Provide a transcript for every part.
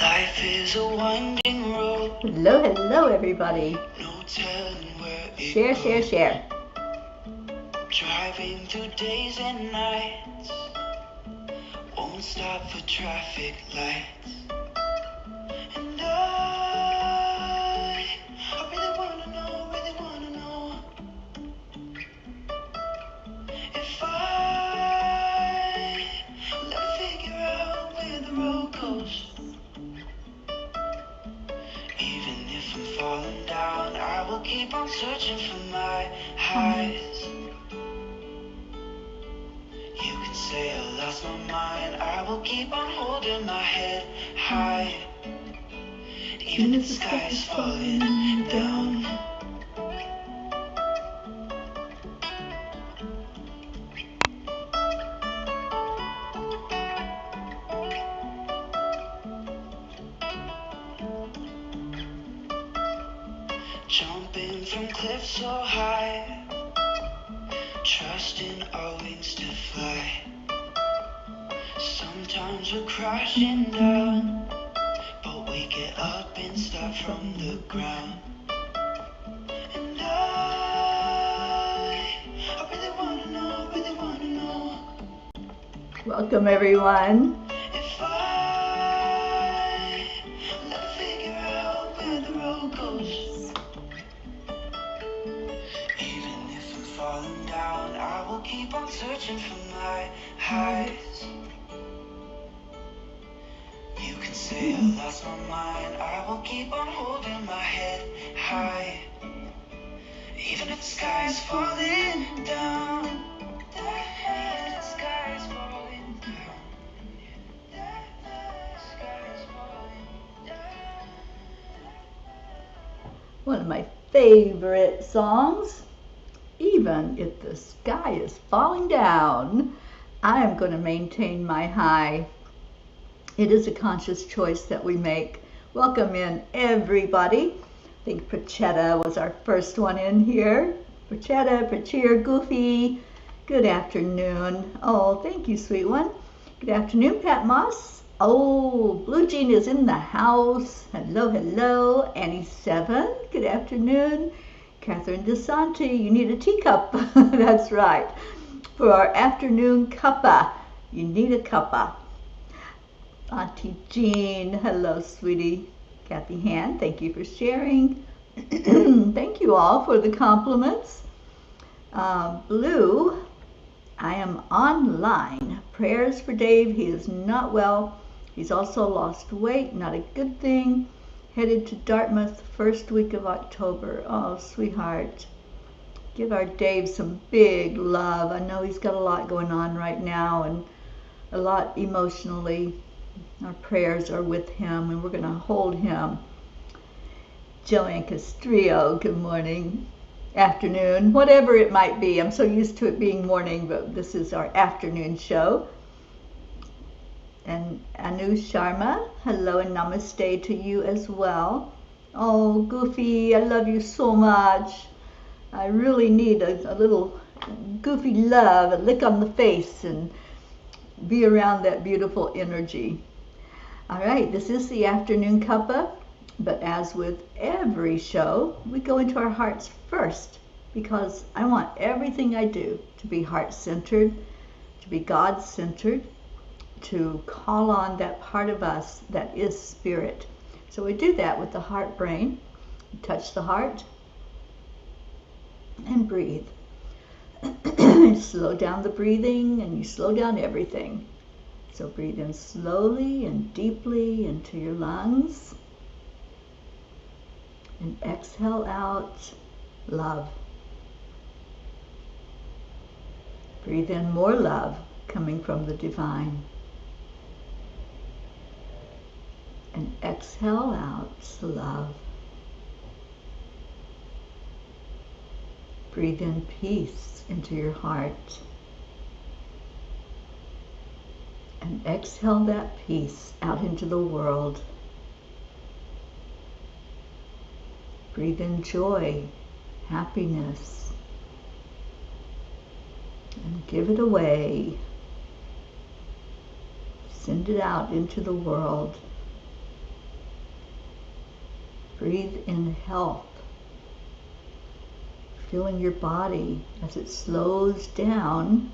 Life is a winding road. Hello, hello, everybody. No telling where it Share, goes. share, share. Driving through days and nights. Won't stop for traffic lights. And I really wanna know if I will ever figure out where the road goes. Even if I'm falling down, I will keep on searching for my highs. You can say I lost my mind, I will keep on holding my head high. Even if the sky is falling down. Jumping from cliffs so high, trusting our wings to fly. Sometimes we're crashing down, but we get up and start from the ground. And I really wanna know. Welcome, everyone. If I will ever figure out where the road goes. Even if I'm falling down, I will keep on searching for my highs. You can say I lost my mind, I will keep on holding my head high. Even if the sky is falling down. The sky is falling down. The sky is falling down. One of my favorite songs. Even if the sky is falling down, I am going to maintain my high. It is a conscious choice that we make. Welcome in, everybody. I think Prachetta was our first one in here. Prachetta, Prachir, Goofy. Good afternoon. Oh, thank you, sweet one. Good afternoon, Pat Moss. Oh, Blue Jean is in the house. Hello, hello. Annie7, good afternoon. Catherine DeSanti, you need a teacup. That's right. For our afternoon cuppa, you need a cuppa. Auntie Jean, hello, sweetie. Kathy Han, thank you for sharing. Thank you all for the compliments. Blue, I am online. Prayers for Dave. He is not well. He's also lost weight, not a good thing. Headed to Dartmouth the first week of October. Oh, sweetheart. Give our Dave some big love. I know he's got a lot going on right now and a lot emotionally. Our prayers are with him and we're going to hold him. Joanne Castrillo, good morning. Afternoon, whatever it might be. I'm so used to it being morning, but this is our afternoon show. And Anu Sharma, hello and namaste to you as well. Oh, Goofy, I love you so much. I really need a little Goofy love, a lick on the face, and be around that beautiful energy. All right, this is the afternoon cuppa, but as with every show, we go into our hearts first because I want everything I do to be heart-centered, to be God-centered, to call on that part of us that is spirit. So we do that with the heart brain. You touch the heart and breathe. Slow down the breathing and you slow down everything. So breathe in slowly and deeply into your lungs and exhale out love. Breathe in more love coming from the divine. And exhale out love. Breathe in peace into your heart. And exhale that peace out into the world. Breathe in joy, happiness, and give it away. Send it out into the world. Breathe in health. Feeling your body as it slows down,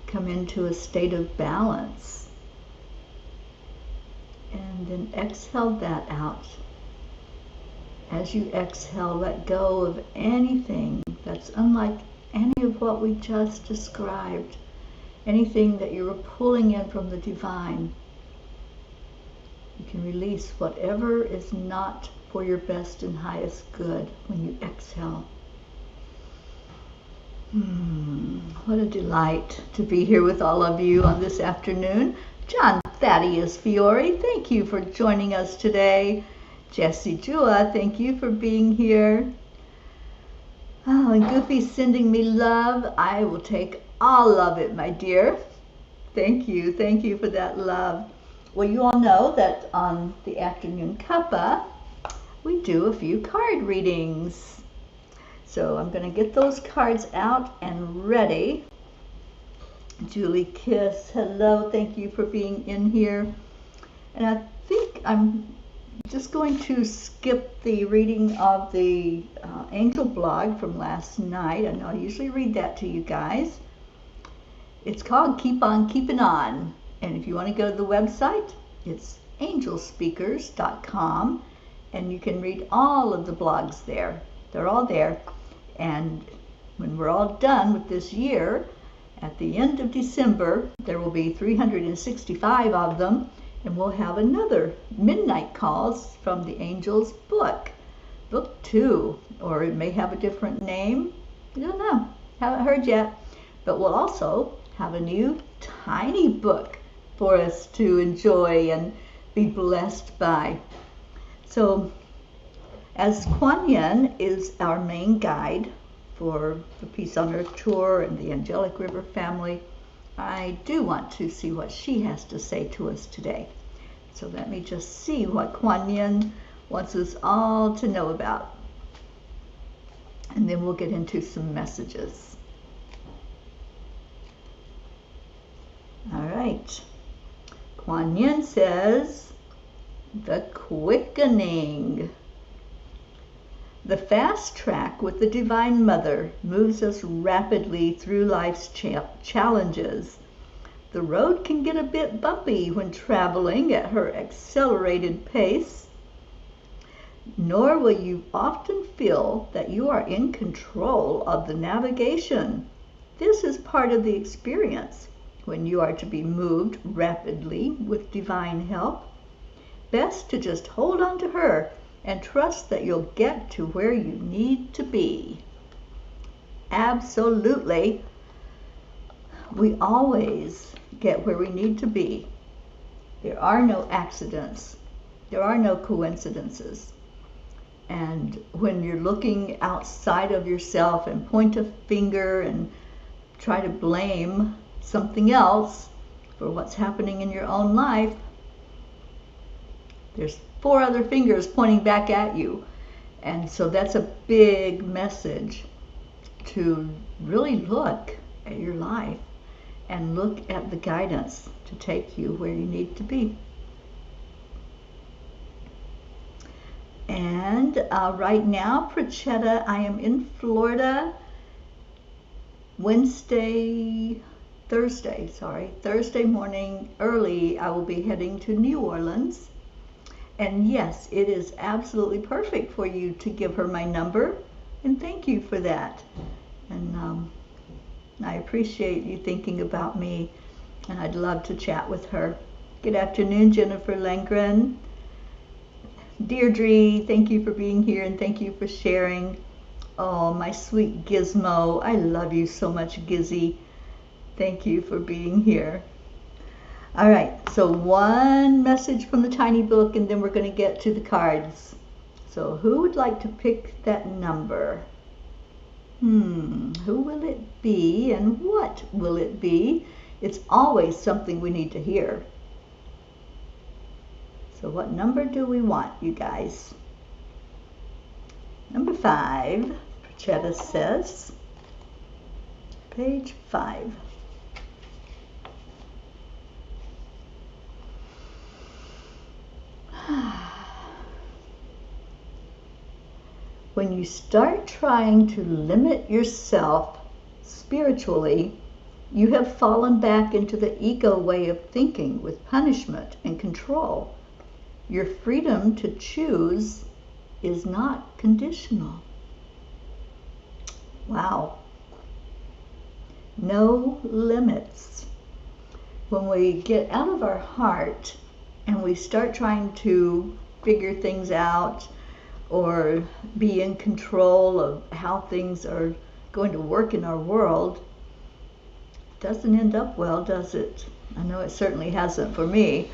come into a state of balance. And then exhale that out. As you exhale, let go of anything that's unlike any of what we just described. Anything that you were pulling in from the divine. You can release whatever is not for your best and highest good when you exhale. What a delight to be here with all of you on this afternoon. John Thaddeus Fiore, thank you for joining us today. Jessie Jua, thank you for being here. Oh, and Goofy sending me love. I will take all of it, my dear. Thank you for that love. Well, you all know that on the afternoon cuppa, we do a few card readings. So I'm going to get those cards out and ready. Julie Kiss, hello, thank you for being in here. And I think I'm just going to skip the reading of the angel blog from last night. I know I usually read that to you guys. It's called Keep On Keeping On. And if you want to go to the website, it's angelspeakers.com. And you can read all of the blogs there. They're all there. And when we're all done with this year, at the end of December, there will be 365 of them. And we'll have another Midnight Calls from the Angels book. Book 2. Or it may have a different name. I don't know. Haven't heard yet. But we'll also have a new tiny book for us to enjoy and be blessed by. So, as Kuan Yin is our main guide for the Peace on Earth tour and the Angelic River family, I do want to see what she has to say to us today. So let me just see what Kuan Yin wants us all to know about. And then we'll get into some messages. All right. Kuan Yin says, the quickening. The fast track with the Divine Mother moves us rapidly through life's challenges. The road can get a bit bumpy when traveling at her accelerated pace, nor will you often feel that you are in control of the navigation. This is part of the experience when you are to be moved rapidly with divine help. Best to just hold on to her and trust that you'll get to where you need to be. Absolutely. We always get where we need to be. There are no accidents. There are no coincidences. And when you're looking outside of yourself and point a finger and try to blame something else for what's happening in your own life, there's 4 other fingers pointing back at you. And so that's a big message to really look at your life and look at the guidance to take you where you need to be. And right now, Prachetta, I am in Florida Thursday morning early. I will be heading to New Orleans. And yes, it is absolutely perfect for you to give her my number. And thank you for that. And I appreciate you thinking about me. And I'd love to chat with her. Good afternoon, Jennifer Langren. Deirdre, thank you for being here and thank you for sharing. Oh, my sweet Gizmo. I love you so much, Gizzy. Thank you for being here. All right, so one message from the tiny book and then we're going to get to the cards. So who would like to pick that number? Who will it be and what will it be? It's always something we need to hear. So what number do we want, you guys? Number 5, Prachetta says. Page 5. when you start trying to limit yourself spiritually, you have fallen back into the ego way of thinking with punishment and control. Your freedom to choose is not conditional. Wow. No limits. When we get out of our heart and we start trying to figure things out or be in control of how things are going to work in our world, doesn't end up well, does it? I know it certainly hasn't for me.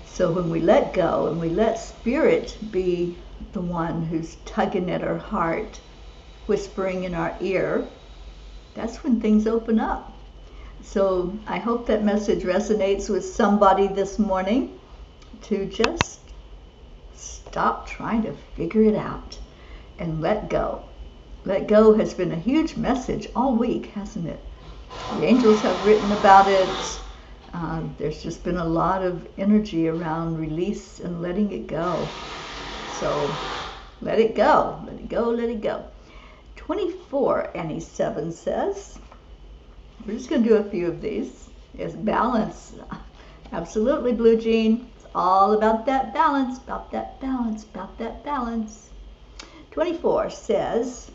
So when we let go and we let Spirit be the one who's tugging at our heart, whispering in our ear, that's when things open up. So I hope that message resonates with somebody this morning, to just stop trying to figure it out and let go. Let go has been a huge message all week, hasn't it? The angels have written about it. There's just been a lot of energy around release and letting it go. So let it go, let it go, let it go. 24, Annie 7 says, we're just going to do a few of these. Yes, balance. Absolutely, Blue Jean. It's all about that balance, about that balance, about that balance. 24 says,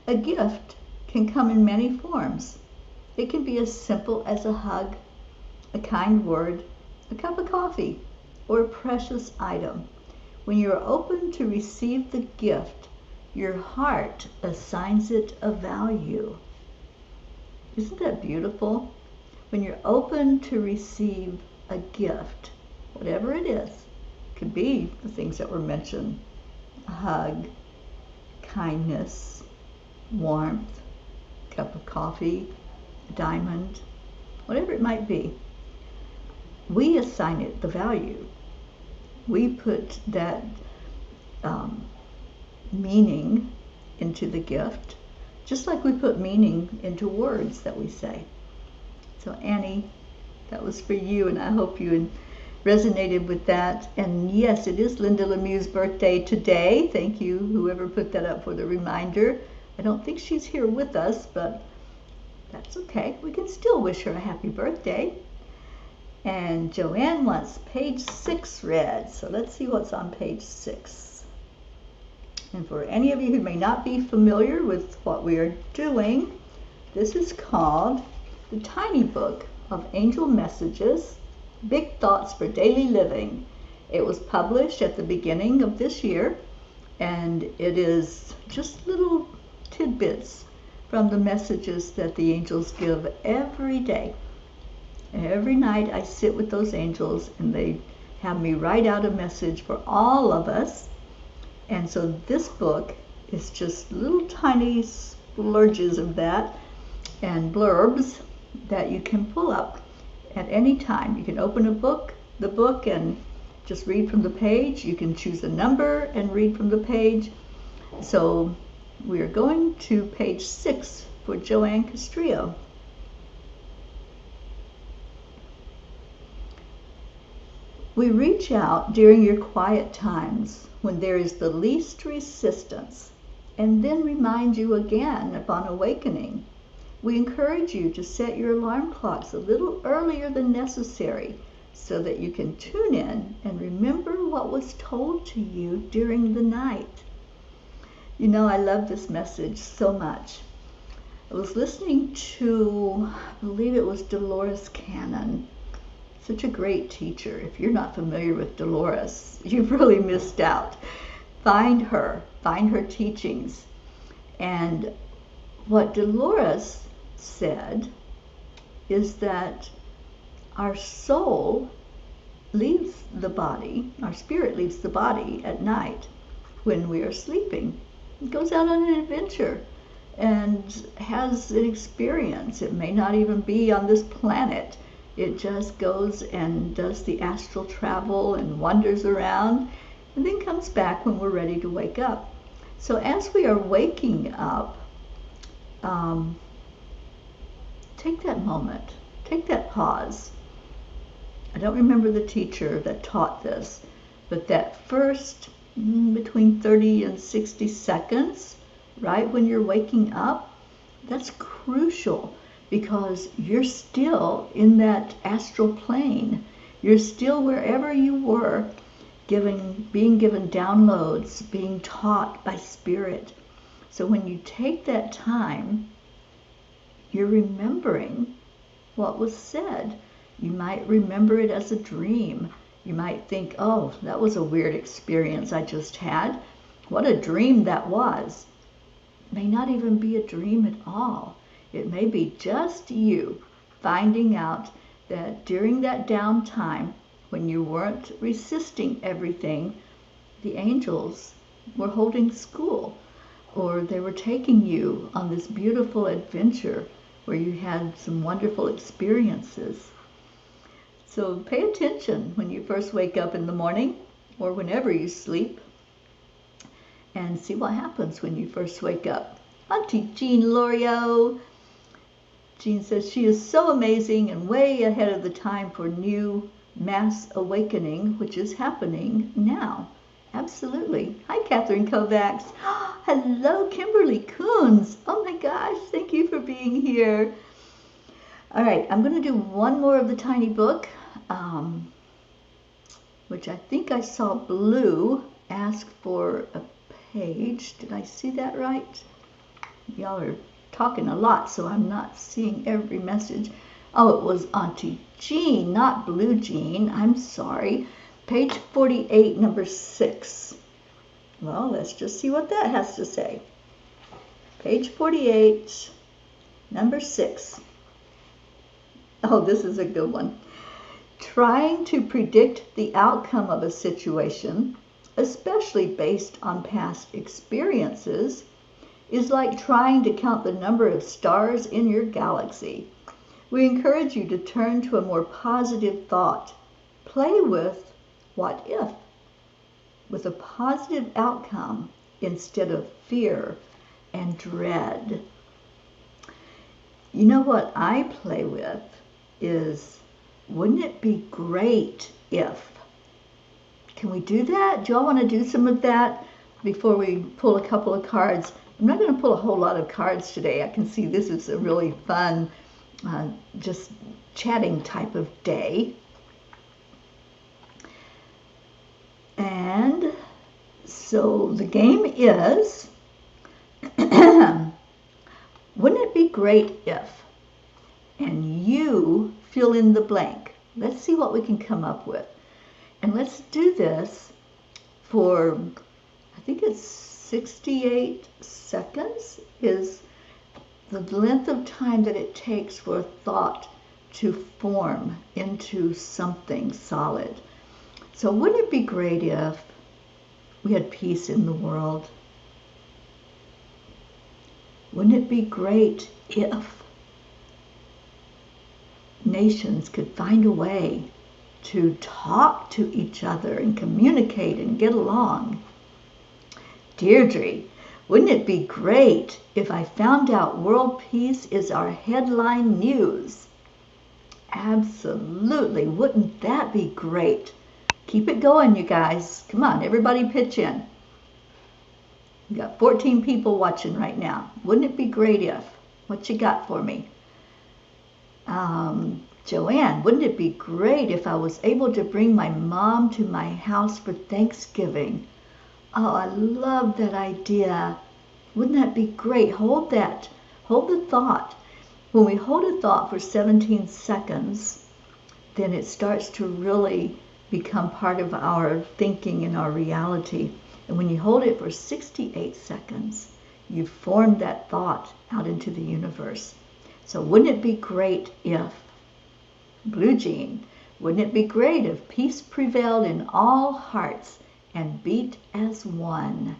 a gift can come in many forms. It can be as simple as a hug, a kind word, a cup of coffee, or a precious item. When you are open to receive the gift, your heart assigns it a value. Isn't that beautiful? When you're open to receive a gift, whatever it is, it could be the things that were mentioned, a hug, kindness, warmth, cup of coffee, a diamond, whatever it might be, we assign it the value. We put that meaning into the gift, just like we put meaning into words that we say. So Annie, that was for you, and I hope you resonated with that. And yes, it is Linda Lemieux's birthday today. Thank you, whoever put that up, for the reminder. I don't think she's here with us, but that's okay. We can still wish her a happy birthday. And Joanne wants page 6 read. So let's see what's on page 6. And for any of you who may not be familiar with what we are doing, this is called The Tiny Book of Angel Messages, Big Thoughts for Daily Living. It was published at the beginning of this year, and it is just little tidbits from the messages that the angels give every day. Every night I sit with those angels and they have me write out a message for all of us. And so this book is just little tiny splurges of that and blurbs that you can pull up at any time. You can open the book and just read from the page. You can choose a number and read from the page. So we are going to page 6 for Joanne Castrillo. We reach out during your quiet times when there is the least resistance, and then remind you again upon awakening. We encourage you to set your alarm clocks a little earlier than necessary so that you can tune in and remember what was told to you during the night. You know, I love this message so much. I was listening to, I believe it was Dolores Cannon, such a great teacher. If you're not familiar with Dolores, you've really missed out. Find her teachings. And what Dolores said is that our soul leaves the body, our spirit leaves the body at night when we are sleeping. It goes out on an adventure and has an experience. It may not even be on this planet. It just goes and does the astral travel and wanders around and then comes back when we're ready to wake up. So as we are waking up, take that moment, take that pause. I don't remember the teacher that taught this, but that first between 30 and 60 seconds, right when you're waking up. That's crucial because you're still in that astral plane. You're still wherever you were, being given downloads, being taught by spirit. So when you take that time, you're remembering what was said. You might remember it as a dream. You might think, oh, that was a weird experience I just had. What a dream that was. It may not even be a dream at all. It may be just you finding out that during that downtime, when you weren't resisting everything, the angels were holding school, or they were taking you on this beautiful adventure where you had some wonderful experiences. So pay attention when you first wake up in the morning or whenever you sleep, and see what happens when you first wake up. Auntie Jean Lorio. Jean says she is so amazing and way ahead of the time for new mass awakening, which is happening now. Absolutely. Hi, Catherine Kovacs. Hello, Kimberly Coons. Oh my gosh, thank you for being here. All right, I'm going to do one more of the tiny book, which I think I saw Blue ask for a page. Did I see that right? Y'all are talking a lot, so I'm not seeing every message. Oh, it was Auntie Jean, not Blue Jean. I'm sorry. Page 48, number 6. Well, let's just see what that has to say. Page 48, number 6. Oh, this is a good one. Trying to predict the outcome of a situation, especially based on past experiences, is like trying to count the number of stars in your galaxy. We encourage you to turn to a more positive thought. Play with what if, with a positive outcome instead of fear and dread. You know what I play with is, wouldn't it be great if? Can we do that? Do y'all want to do some of that before we pull a couple of cards? I'm not going to pull a whole lot of cards today. I can see this is a really fun, just chatting type of day. And so the game is, wouldn't it be great if? And you fill in the blank. Let's see what we can come up with. And let's do this for, I think it's 68 seconds is the length of time that it takes for a thought to form into something solid. So wouldn't it be great if we had peace in the world? Wouldn't it be great if nations could find a way to talk to each other and communicate and get along? Deirdre, wouldn't it be great if I found out world peace is our headline news? Absolutely. Wouldn't that be great? Keep it going, you guys. Come on, everybody pitch in. We got 14 people watching right now. Wouldn't it be great if? What you got for me? Joanne, wouldn't it be great if I was able to bring my mom to my house for Thanksgiving? Oh, I love that idea. Wouldn't that be great? Hold that. Hold the thought. When we hold a thought for 17 seconds, then it starts to really become part of our thinking and our reality. And when you hold it for 68 seconds, you form that thought out into the universe. So wouldn't it be great if, Blue Jean, wouldn't it be great if peace prevailed in all hearts and beat as one?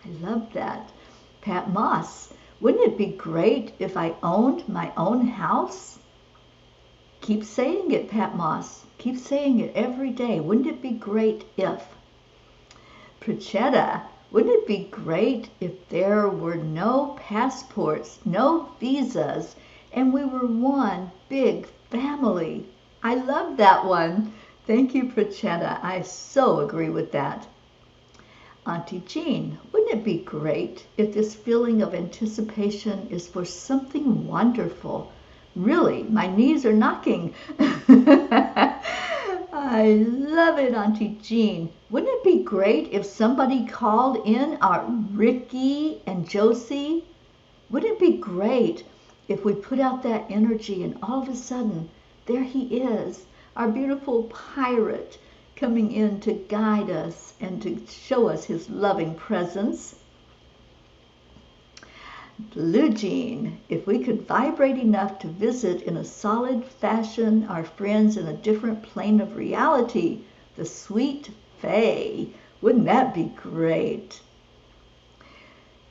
I love that. Pat Moss, wouldn't it be great if I owned my own house? Keep saying it, Pat Moss. Keep saying it every day. Wouldn't it be great if? Prachetta, wouldn't it be great if there were no passports, no visas, and we were one big family? I love that one. Thank you, Prachetta. I so agree with that. Auntie Jean, wouldn't it be great if this feeling of anticipation is for something wonderful? Really, my knees are knocking. I love it, Auntie Jean. Wouldn't it be great if somebody called in our Ricky and Josie? Wouldn't it be great if we put out that energy and all of a sudden, there he is, our beautiful pirate, coming in to guide us and to show us his loving presence. Blue Jean, if we could vibrate enough to visit in a solid fashion our friends in a different plane of reality, the sweet Fae, wouldn't that be great?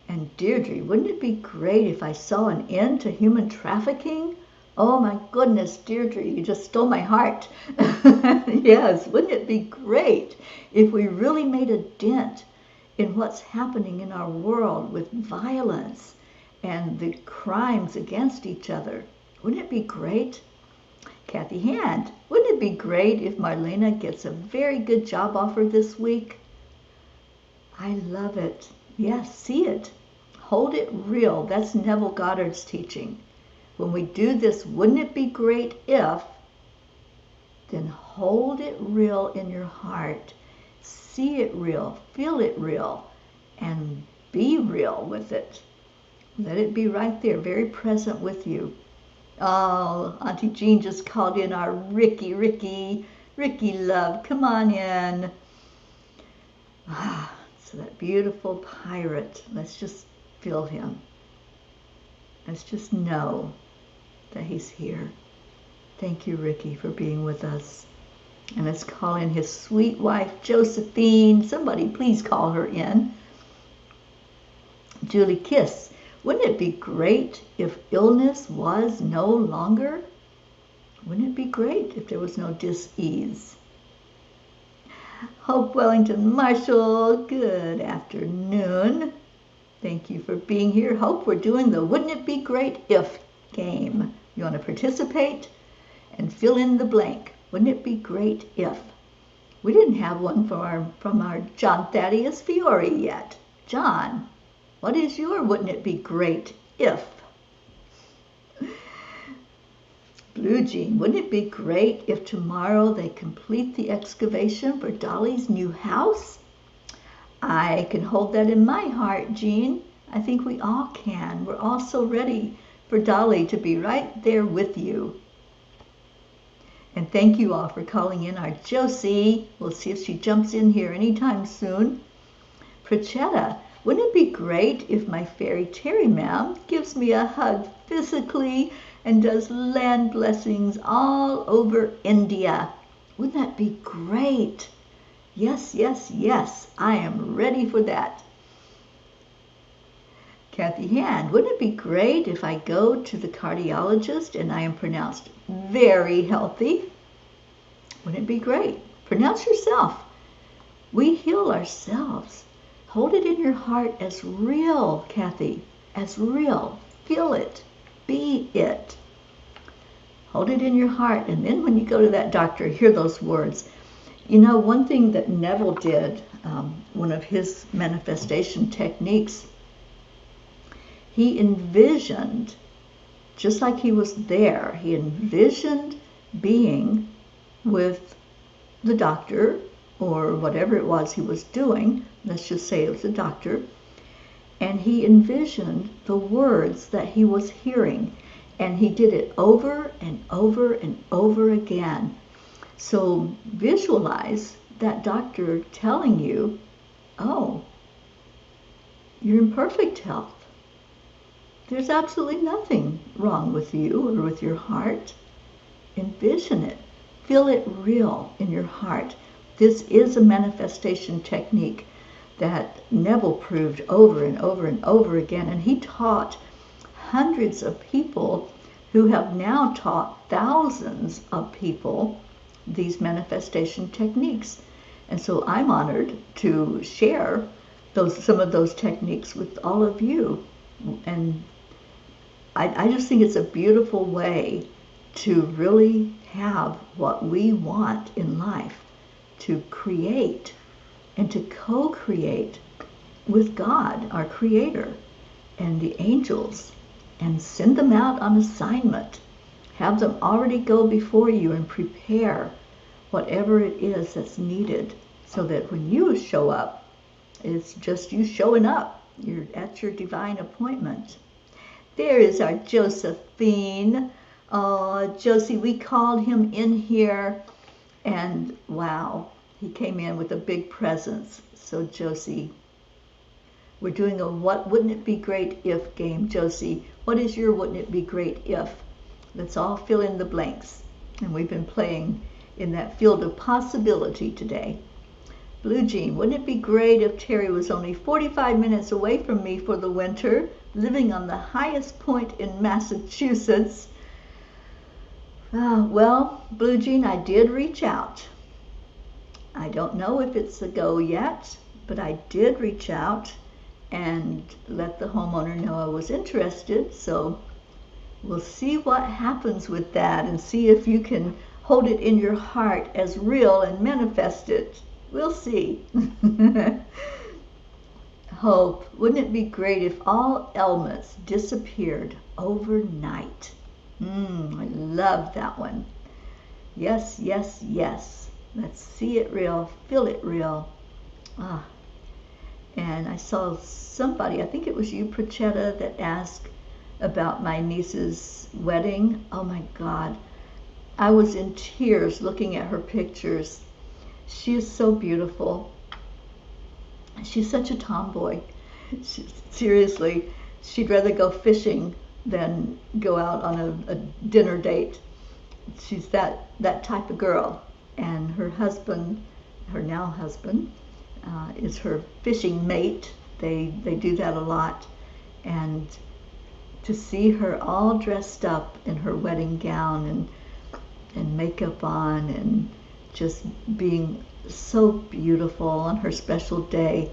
And Deirdre, wouldn't it be great if I saw an end to human trafficking? Oh my goodness, Deirdre, you just stole my heart. Yes, wouldn't it be great if we really made a dent in what's happening in our world with violence and the crimes against each other? Wouldn't it be great? Kathy Hand, wouldn't it be great if Marlena gets a very good job offer this week? I love it. Yes, see it. Hold it real. That's Neville Goddard's teaching. When we do this, wouldn't it be great if, then hold it real in your heart. See it real, feel it real, and be real with it. Let it be right there, very present with you. Oh, Auntie Jean just called in our Ricky. Ricky, love, come on in. So that beautiful pirate, let's just feel him. Let's just know that he's here. Thank you, Ricky, for being with us. And let's call in his sweet wife, Josephine. Somebody please call her in. Julie Kiss, wouldn't it be great if illness was no longer? Wouldn't it be great if there was no dis-ease? Hope Wellington Marshall, good afternoon. Thank you for being here. Hope, we're doing the Wouldn't It Be Great If game. You want to participate and fill in the blank. Wouldn't it be great if? We didn't have one from our John Thaddeus Fiore yet. John, what is your wouldn't it be great if? Blue Jean, wouldn't it be great if tomorrow they complete the excavation for Dolly's new house? I can hold that in my heart, Jean. I think we all can. We're all so ready for Dolly to be right there with you. And thank you all for calling in our Josie. We'll see if she jumps in here anytime soon. Prochetta, wouldn't it be great if my fairy Terry ma'am gives me a hug physically and does land blessings all over India? Wouldn't that be great? Yes, yes, yes. I am ready for that. Kathy Hand, wouldn't it be great if I go to the cardiologist and I am pronounced very healthy? Wouldn't it be great? Pronounce yourself. We heal ourselves. Hold it in your heart as real, Kathy, as real. Feel it. Be it. Hold it in your heart, and then when you go to that doctor, hear those words. You know, one thing that Neville did, one of his manifestation techniques, he envisioned, just like he was there, he envisioned being with the doctor or whatever it was he was doing. Let's just say it was a doctor. And he envisioned the words that he was hearing. And he did it over and over and over again. So visualize that doctor telling you, oh, you're in perfect health. There's absolutely nothing wrong with you or with your heart. Envision it. Feel it real in your heart. This is a manifestation technique that Neville proved over and over and over again. And he taught hundreds of people who have now taught thousands of people these manifestation techniques. And so I'm honored to share some of those techniques with all of you. And I just think it's a beautiful way to really have what we want in life, to create and to co-create with God, our Creator, and the angels, and send them out on assignment. Have them already go before you and prepare whatever it is that's needed, so that when you show up, it's just you showing up. You're at your divine appointment. There is our Josephine. Oh, Josie, we called him in here, and wow, he came in with a big presence. So Josie, we're doing a what wouldn't it be great if game. Josie, what is your wouldn't it be great if? Let's all fill in the blanks. And we've been playing in that field of possibility today. Blue Jean, wouldn't it be great if Terry was only 45 minutes away from me for the winter, living on the highest point in Massachusetts? Well, Blue Jean, I did reach out. I don't know if it's a go yet, but I did reach out and let the homeowner know I was interested. So we'll see what happens with that and see if you can hold it in your heart as real and manifest it. We'll see. Hope, wouldn't it be great if all ailments disappeared overnight? I love that one. Yes, yes, yes. Let's see it real, feel it real. And I saw somebody, I think it was you, Prachetta, that asked about my niece's wedding. Oh my God. I was in tears looking at her pictures. She is so beautiful. She's such a tomboy. Seriously, she'd rather go fishing than go out on a dinner date. She's that type of girl. And her husband, her now husband, is her fishing mate. They do that a lot. And to see her all dressed up in her wedding gown and makeup on and just being so beautiful on her special day,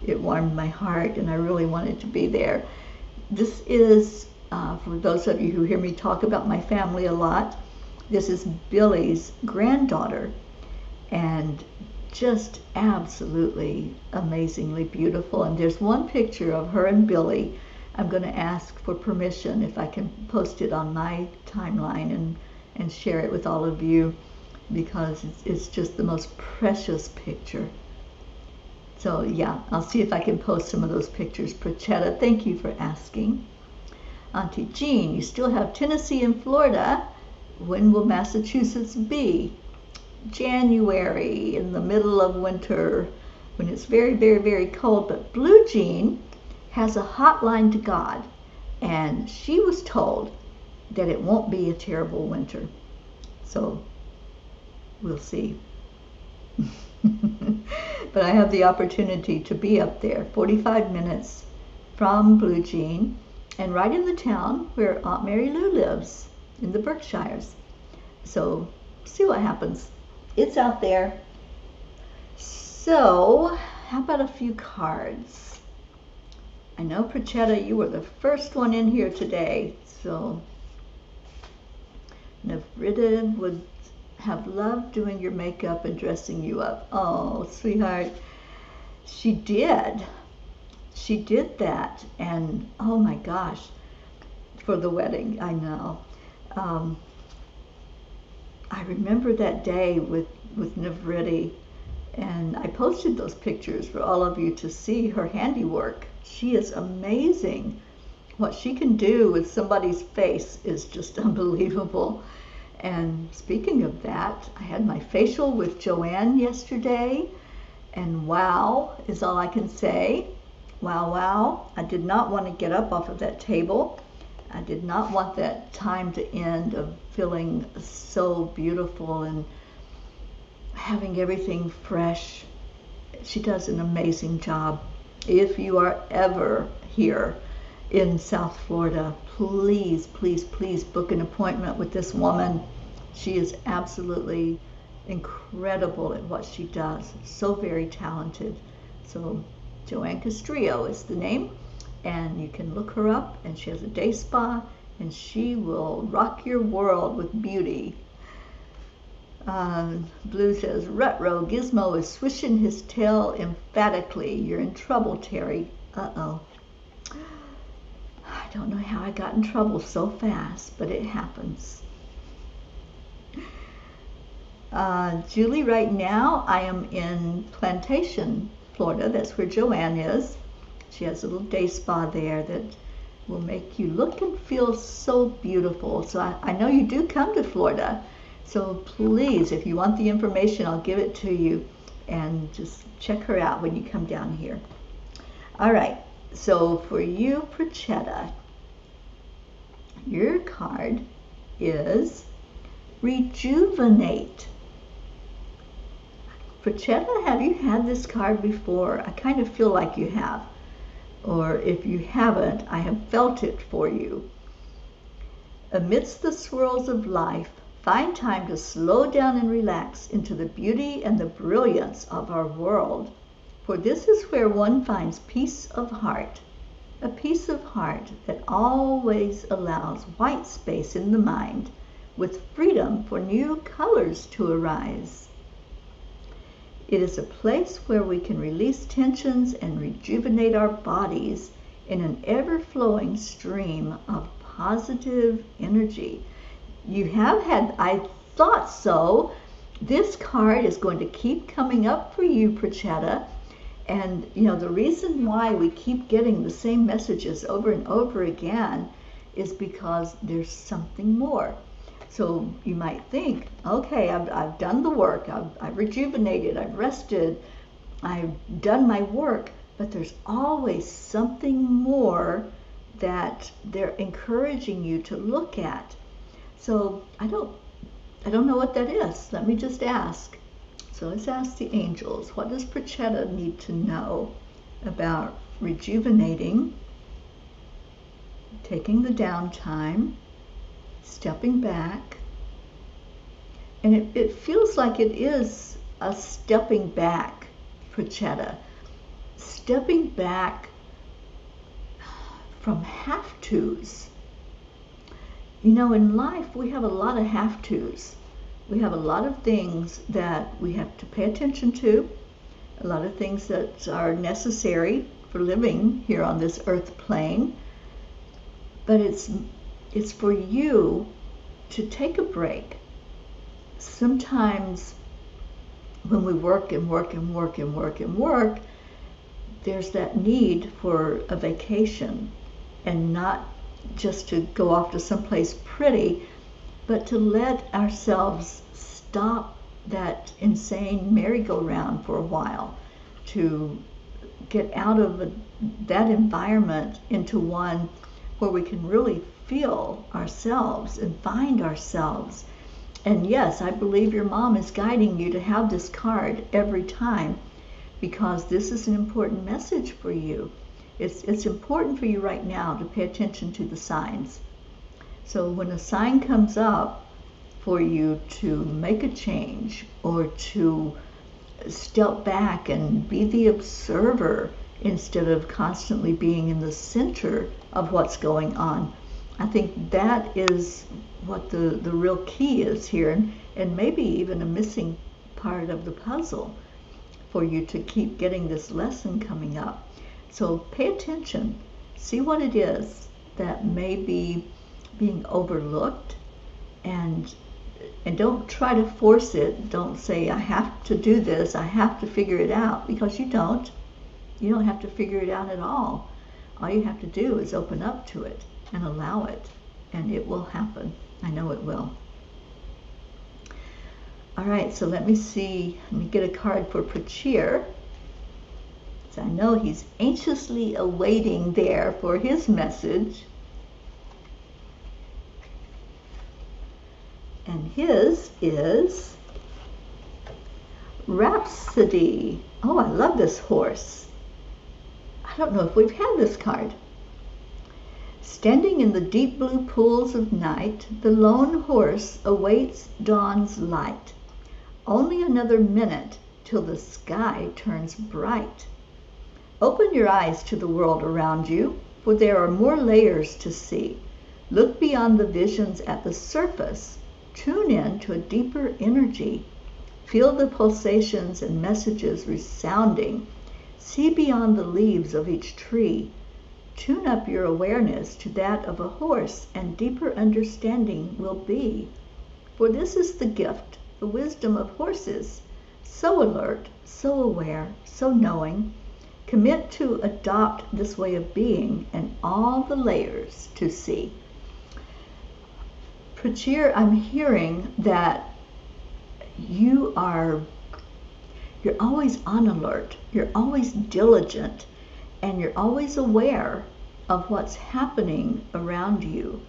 it warmed my heart, and I really wanted to be there. This is, for those of you who hear me talk about my family a lot, this is Billy's granddaughter, and just absolutely amazingly beautiful. And there's one picture of her and Billy. I'm going to ask for permission if I can post it on my timeline and share it with all of you, because it's just the most precious picture. So yeah, I'll see if I can post some of those pictures. Prachetta, thank you for asking. Auntie Jean, you still have Tennessee and Florida. When will Massachusetts be? January, in the middle of winter, when it's very, very, very cold. But Blue Jean has a hotline to God, and she was told that it won't be a terrible winter. So we'll see. But I have the opportunity to be up there 45 minutes from Blue Jean, and right in the town where Aunt Mary Lou lives, in the Berkshires. So see what happens. It's out there. So how about a few cards? I know, Prachetta, you were the first one in here today. So Nevrida would have loved doing your makeup and dressing you up. Oh, sweetheart. She did. She did that. And oh my gosh, for the wedding, I know. I remember that day with Nevridi, and I posted those pictures for all of you to see her handiwork. She is amazing. What she can do with somebody's face is just unbelievable. And speaking of that, I had my facial with Joanne yesterday, and wow is all I can say. Wow, wow. I did not want to get up off of that table. I did not want that time to end of feeling so beautiful and having everything fresh. She does an amazing job. If you are ever here in South Florida, please, please, please book an appointment with this woman. She is absolutely incredible at what she does. So very talented. So Joanne Castrillo is the name, and you can look her up, and she has a day spa, and she will rock your world with beauty. Blue says, Rutro, Gizmo is swishing his tail emphatically. You're in trouble, Terry. Uh-oh. I don't know how I got in trouble so fast, but it happens. Julie, right now I am in Plantation, Florida. That's where Joanne is. She has a little day spa there that will make you look and feel so beautiful. So I know you do come to Florida. So please, if you want the information, I'll give it to you, and just check her out when you come down here. All right, so for you, Prachetta, your card is Rejuvenate. Prachetta, have you had this card before? I kind of feel like you have. Or if you haven't, I have felt it for you. Amidst the swirls of life, find time to slow down and relax into the beauty and the brilliance of our world. For this is where one finds peace of heart, a peace of heart that always allows white space in the mind, with freedom for new colors to arise. It is a place where we can release tensions and rejuvenate our bodies in an ever-flowing stream of positive energy. You have had, I thought so. This card is going to keep coming up for you, Prachetta. And you know, the reason why we keep getting the same messages over and over again is because there's something more. So you might think, okay, I've done the work, I've rejuvenated, I've rested, I've done my work, but there's always something more that they're encouraging you to look at. So I don't know what that is. Let me just ask. So let's ask the angels. What does Prachetta need to know about rejuvenating, taking the downtime, stepping back? And it feels like it is a stepping back, Prachetta. Stepping back from have-tos. You know, in life, we have a lot of have-tos. We have a lot of things that we have to pay attention to, a lot of things that are necessary for living here on this earth plane. But it's for you to take a break. Sometimes when we work and work and work and work and work, there's that need for a vacation, and not just to go off to someplace pretty, but to let ourselves stop that insane merry-go-round for a while, to get out of that environment into one where we can really feel ourselves and find ourselves. And yes, I believe your mom is guiding you to have this card every time, because this is an important message for you. It's important for you right now to pay attention to the signs. So when a sign comes up for you to make a change, or to step back and be the observer instead of constantly being in the center of what's going on, I think that is what the real key is here, and maybe even a missing part of the puzzle for you to keep getting this lesson coming up. So pay attention, see what it is that may be being overlooked, and don't try to force it. Don't say, I have to do this, I have to figure it out, because you don't. You don't have to figure it out at all. All you have to do is open up to it and allow it, and it will happen. I know it will. All right, so let me see. Let me get a card for Prachir. So I know he's anxiously awaiting there for his message. And his is Rhapsody. Oh, I love this horse. I don't know if we've had this card. Standing in the deep blue pools of night, the lone horse awaits dawn's light. Only another minute till the sky turns bright. Open your eyes to the world around you, for there are more layers to see. Look beyond the visions at the surface, Tune in to a deeper energy. Feel the pulsations and messages resounding. See beyond the leaves of each tree. Tune up your awareness to that of a horse, and deeper understanding will be. For this is the gift, the wisdom of horses, so alert, so aware, so knowing. Commit to adopt this way of being and all the layers to see. Prachir, I'm hearing that you're always on alert, you're always diligent, and you're always aware of what's happening around you.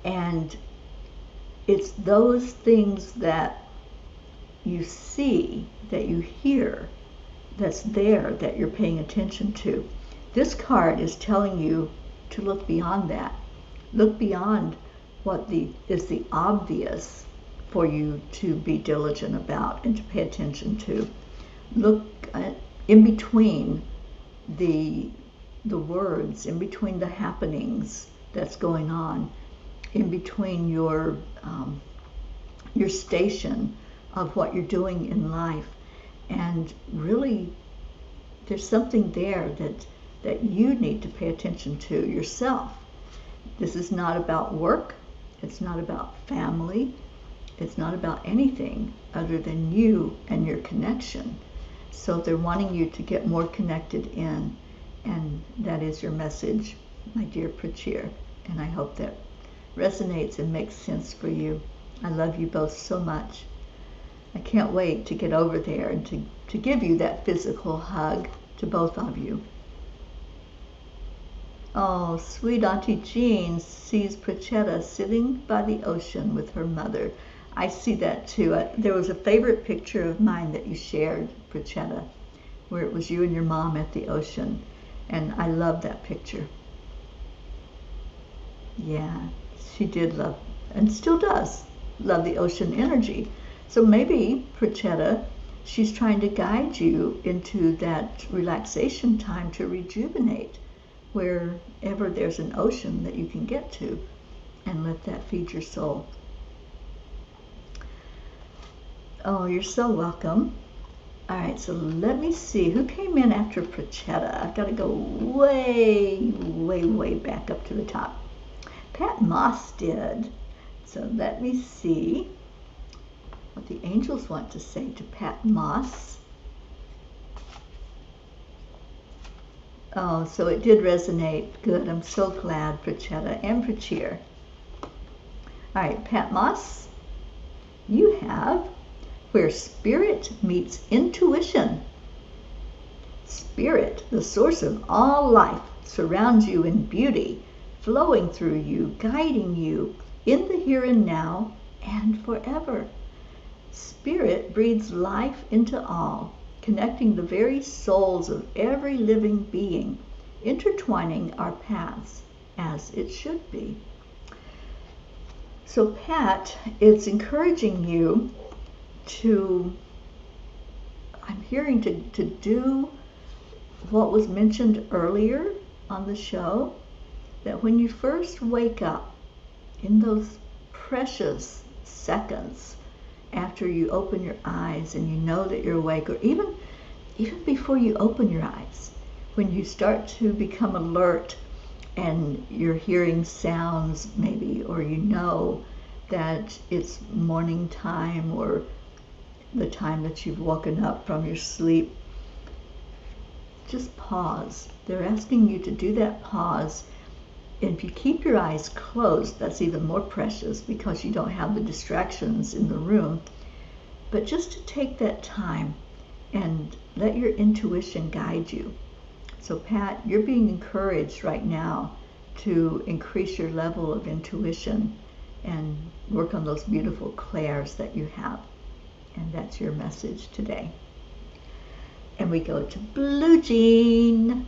And it's those things that you see, that you hear, that's there, that you're paying attention to. This card is telling you to look beyond that. Look beyond what is the obvious for you to be diligent about and to pay attention to. Look in between the words, in between the happenings that's going on, in between your station of what you're doing in life. And really, there's something there that you need to pay attention to yourself. This is not about work. It's not about family. It's not about anything other than you and your connection. So they're wanting you to get more connected in, and that is your message, my dear Prachir. And I hope that resonates and makes sense for you. I love you both so much. I can't wait to get over there and to give you that physical hug to both of you. Oh, sweet Auntie Jean sees Prachetta sitting by the ocean with her mother. I see that too. There was a favorite picture of mine that you shared, Prachetta, where it was you and your mom at the ocean. And I love that picture. Yeah, she did love, and still does, love the ocean energy. So maybe, Prachetta, she's trying to guide you into that relaxation time to rejuvenate wherever there's an ocean that you can get to, and let that feed your soul. Oh, you're so welcome. All right, so let me see. Who came in after Prachetta? I've got to go way, way, way back up to the top. Pat Moss did. So let me see what the angels want to say to Pat Moss. Oh, so it did resonate. Good. I'm so glad, Prachetta and Prachir. All right, Pat Moss, you have Where Spirit Meets Intuition. Spirit, the source of all life, surrounds you in beauty, flowing through you, guiding you in the here and now and forever. Spirit breathes life into all, connecting the very souls of every living being, intertwining our paths as it should be. So Pat, it's encouraging you to, I'm hearing to do what was mentioned earlier on the show, that when you first wake up, in those precious seconds after you open your eyes and you know that you're awake, or even before you open your eyes, when you start to become alert and you're hearing sounds maybe, or you know that it's morning time or the time that you've woken up from your sleep, just pause. They're asking you to do that pause. And if you keep your eyes closed, that's even more precious because you don't have the distractions in the room. But just to take that time and let your intuition guide you. So Pat, you're being encouraged right now to increase your level of intuition and work on those beautiful clairs that you have. And that's your message today. And we go to Blue Jean,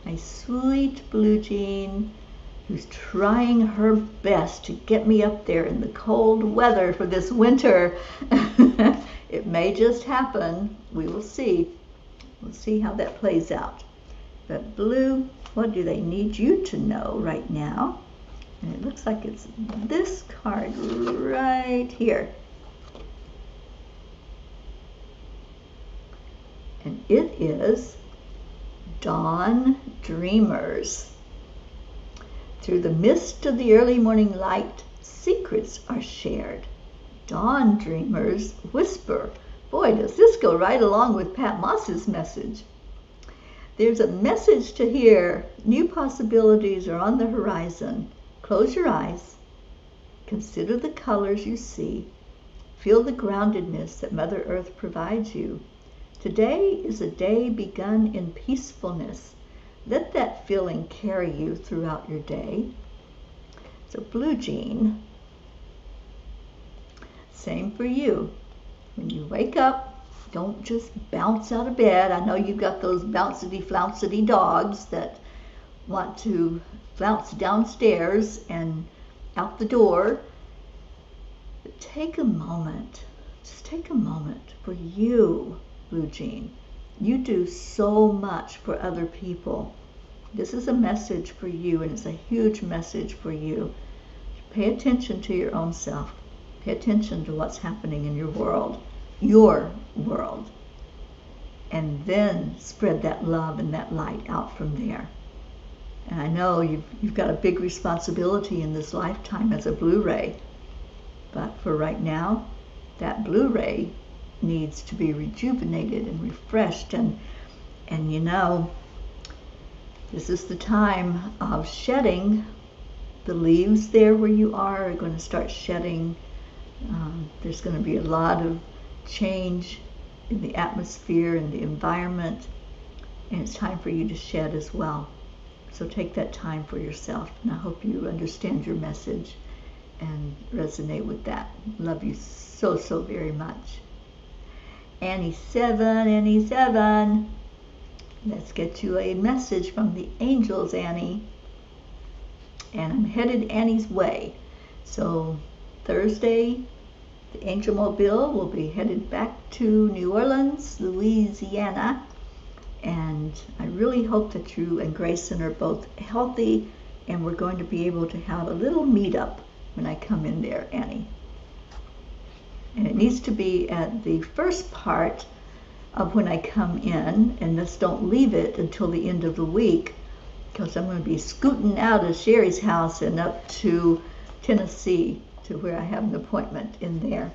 my sweet Blue Jean, who's trying her best to get me up there in the cold weather for this winter. It may just happen. We will see. We'll see how that plays out. But Blue, what do they need you to know right now? And it looks like it's this card right here. And it is Dawn Dreamers. Through the mist of the early morning light, secrets are shared. Dawn dreamers whisper. Boy, does this go right along with Pat Moss's message. There's a message to hear. New possibilities are on the horizon. Close your eyes. Consider the colors you see. Feel the groundedness that Mother Earth provides you. Today is a day begun in peacefulness. Let that feeling carry you throughout your day. So Blue Jean, same for you. When you wake up, don't just bounce out of bed. I know you've got those bouncity flouncity dogs that want to flounce downstairs and out the door. But take a moment. Just take a moment for you, Blue Jean. You do so much for other people. This is a message for you, and it's a huge message for you. Pay attention to your own self. Pay attention to what's happening in your world, and then spread that love and that light out from there. And I know you've got a big responsibility in this lifetime as a blue ray, but for right now, that blue ray needs to be rejuvenated and refreshed, and you know, this is the time of shedding. The leaves there where you are going to start shedding. There's going to be a lot of change in the atmosphere and the environment, and it's time for you to shed as well. So take that time for yourself, and I hope you understand your message and resonate with that. Love you so, so very much. Annie7, let's get you a message from the angels, Annie. And I'm headed Annie's way. So Thursday, the Angel Mobile will be headed back to New Orleans, Louisiana. And I really hope that you and Grayson are both healthy, and we're going to be able to have a little meetup when I come in there, Annie. And it needs to be at the first part of when I come in, and let's don't leave it until the end of the week, because I'm going to be scooting out of Sherry's house and up to Tennessee to where I have an appointment in there.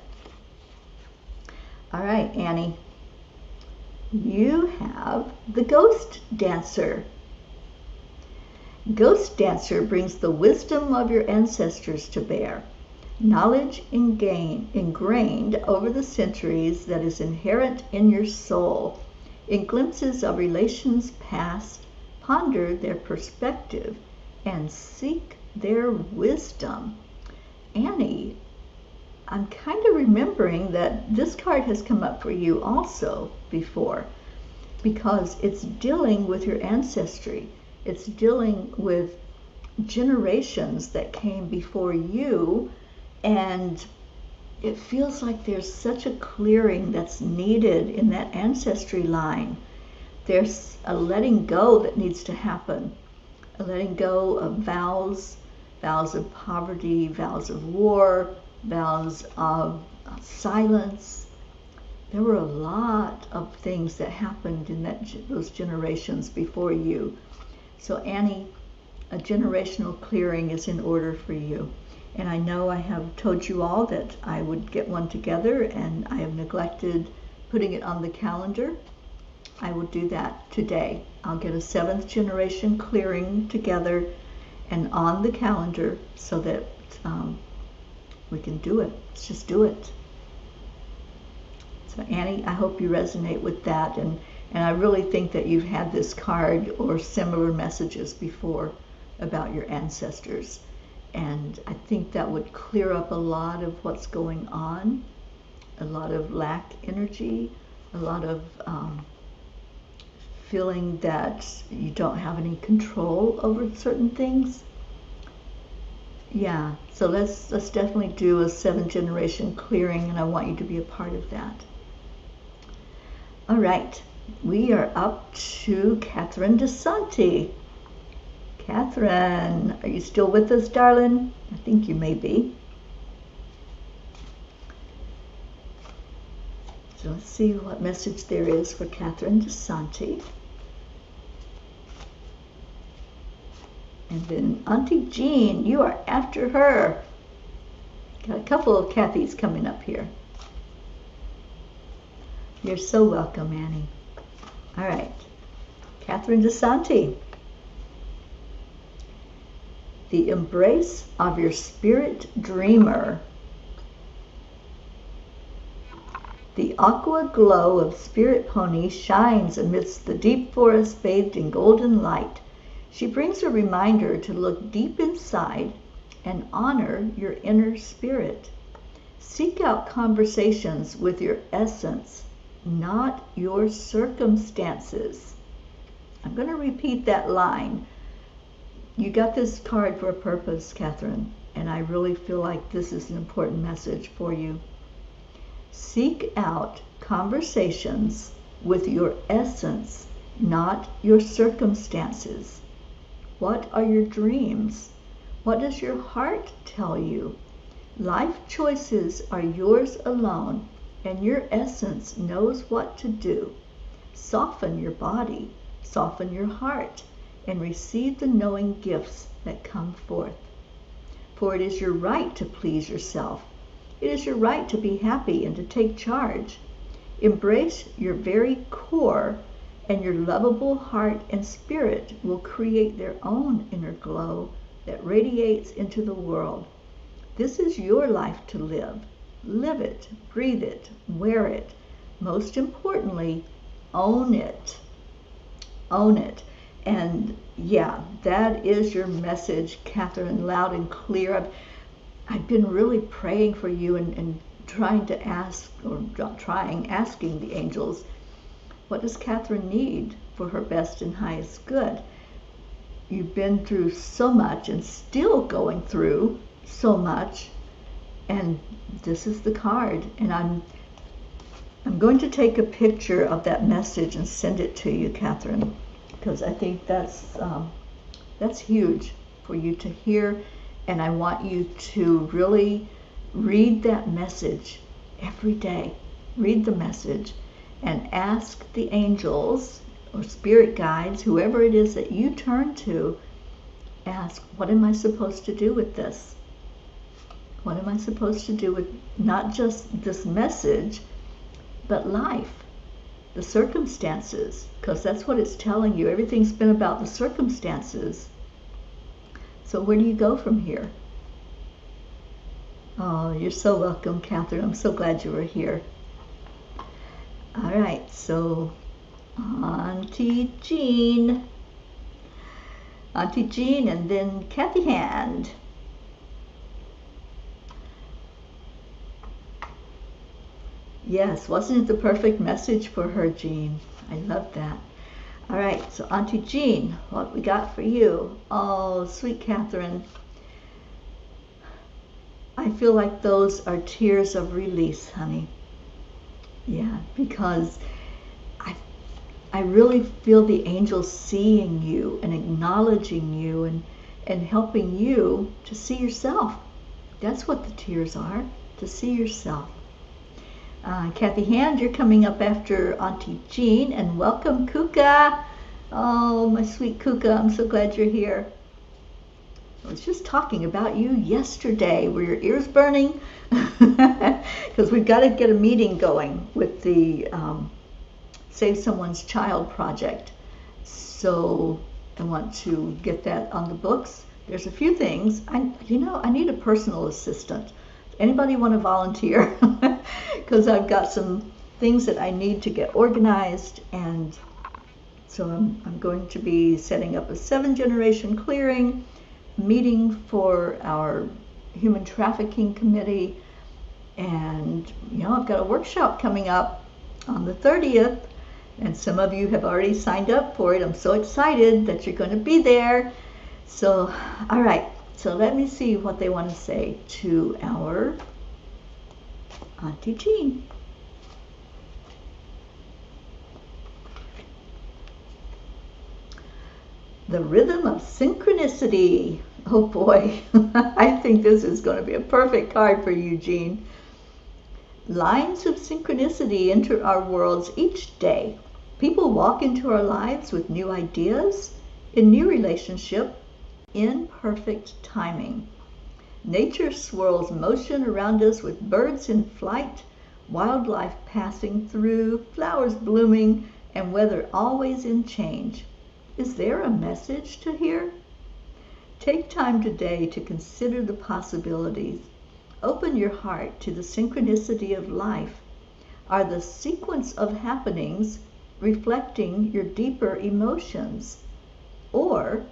All right, Annie, you have the Ghost Dancer. Ghost Dancer brings the wisdom of your ancestors to bear. Knowledge ingrained over the centuries that is inherent in your soul. In glimpses of relations past, ponder their perspective and seek their wisdom. Annie, I'm kind of remembering that this card has come up for you also before, because it's dealing with your ancestry. It's dealing with generations that came before you, and it feels like there's such a clearing that's needed in that ancestry line. There's a letting go that needs to happen, a letting go of vows of poverty, vows of war, vows of silence. There were a lot of things that happened in those generations before you. So Annie, a generational clearing is in order for you. And I know I have told you all that I would get one together, and I have neglected putting it on the calendar. I will do that today. I'll get a 7th generation clearing together and on the calendar so that we can do it. Let's just do it. So Annie, I hope you resonate with that, and I really think that you've had this card or similar messages before about your ancestors. And I think that would clear up a lot of what's going on, a lot of lack energy, a lot of feeling that you don't have any control over certain things. Yeah, so let's definitely do a 7th generation clearing, and I want you to be a part of that. All right, we are up to Catherine DeSanti. Catherine, are you still with us, darling? I think you may be. So let's see what message there is for Catherine DeSanti. And then Auntie Jean, you are after her. Got a couple of Kathys coming up here. You're so welcome, Annie. All right, Catherine DeSanti. The embrace of your spirit dreamer. The aqua glow of Spirit Pony shines amidst the deep forest bathed in golden light. She brings a reminder to look deep inside and honor your inner spirit. Seek out conversations with your essence, not your circumstances. I'm going to repeat that line. You got this card for a purpose, Catherine, and I really feel like this is an important message for you. Seek out conversations with your essence, not your circumstances. What are your dreams? What does your heart tell you? Life choices are yours alone, and your essence knows what to do. Soften your body, soften your heart, and receive the knowing gifts that come forth. For it is your right to please yourself. It is your right to be happy and to take charge. Embrace your very core, and your lovable heart and spirit will create their own inner glow that radiates into the world. This is your life to live. Live it, breathe it, wear it. Most importantly, own it. Own it. And yeah, that is your message, Catherine, loud and clear. I've been really praying for you and trying to ask, or asking the angels, what does Catherine need for her best and highest good? You've been through so much and still going through so much, and this is the card. And I'm going to take a picture of that message and send it to you, Catherine, because I think that's huge for you to hear. And I want you to really read that message every day. Read the message and ask the angels or spirit guides, whoever it is that you turn to, ask, what am I supposed to do with this? What am I supposed to do with not just this message, but life, the circumstances? Because that's what it's telling you. Everything's been about the circumstances. So where do you go from here? Oh, you're so welcome, Catherine. I'm so glad you were here. All right, so Auntie Jean. Auntie Jean, and then Kathy Hand. Yes, wasn't it the perfect message for her, Jean? I love that. All right, so Auntie Jean, what we got for you? Oh, sweet Catherine. I feel like those are tears of release, honey. Yeah, because I really feel the angels seeing you and acknowledging you and helping you to see yourself. That's what the tears are, to see yourself. Kathy Hand, you're coming up after Auntie Jean, and welcome, Kuka. Oh, my sweet Kuka, I'm so glad you're here. I was just talking about you yesterday. Were your ears burning? Because we've got to get a meeting going with the Save Someone's Child project. So I want to get that on the books. There's a few things. I need a personal assistant. Anybody want to volunteer? Because I've got some things that I need to get organized, and so I'm going to be setting up a 7-generation clearing meeting for our human trafficking committee, and I've got a workshop coming up on the 30th, and some of you have already signed up for it. I'm so excited that you're going to be there. So, all right. So let me see what they want to say to our Auntie Jean. The rhythm of synchronicity. Oh boy, I think this is going to be a perfect card for you, Jean. Lines of synchronicity enter our worlds each day. People walk into our lives with new ideas, in new relationship, in perfect timing. Nature swirls motion around us with birds in flight, wildlife passing through, flowers blooming, and weather always in change. Is there a message to hear? Take time today to consider the possibilities. Open your heart to the synchronicity of life. Are the sequence of happenings reflecting your deeper emotions? Or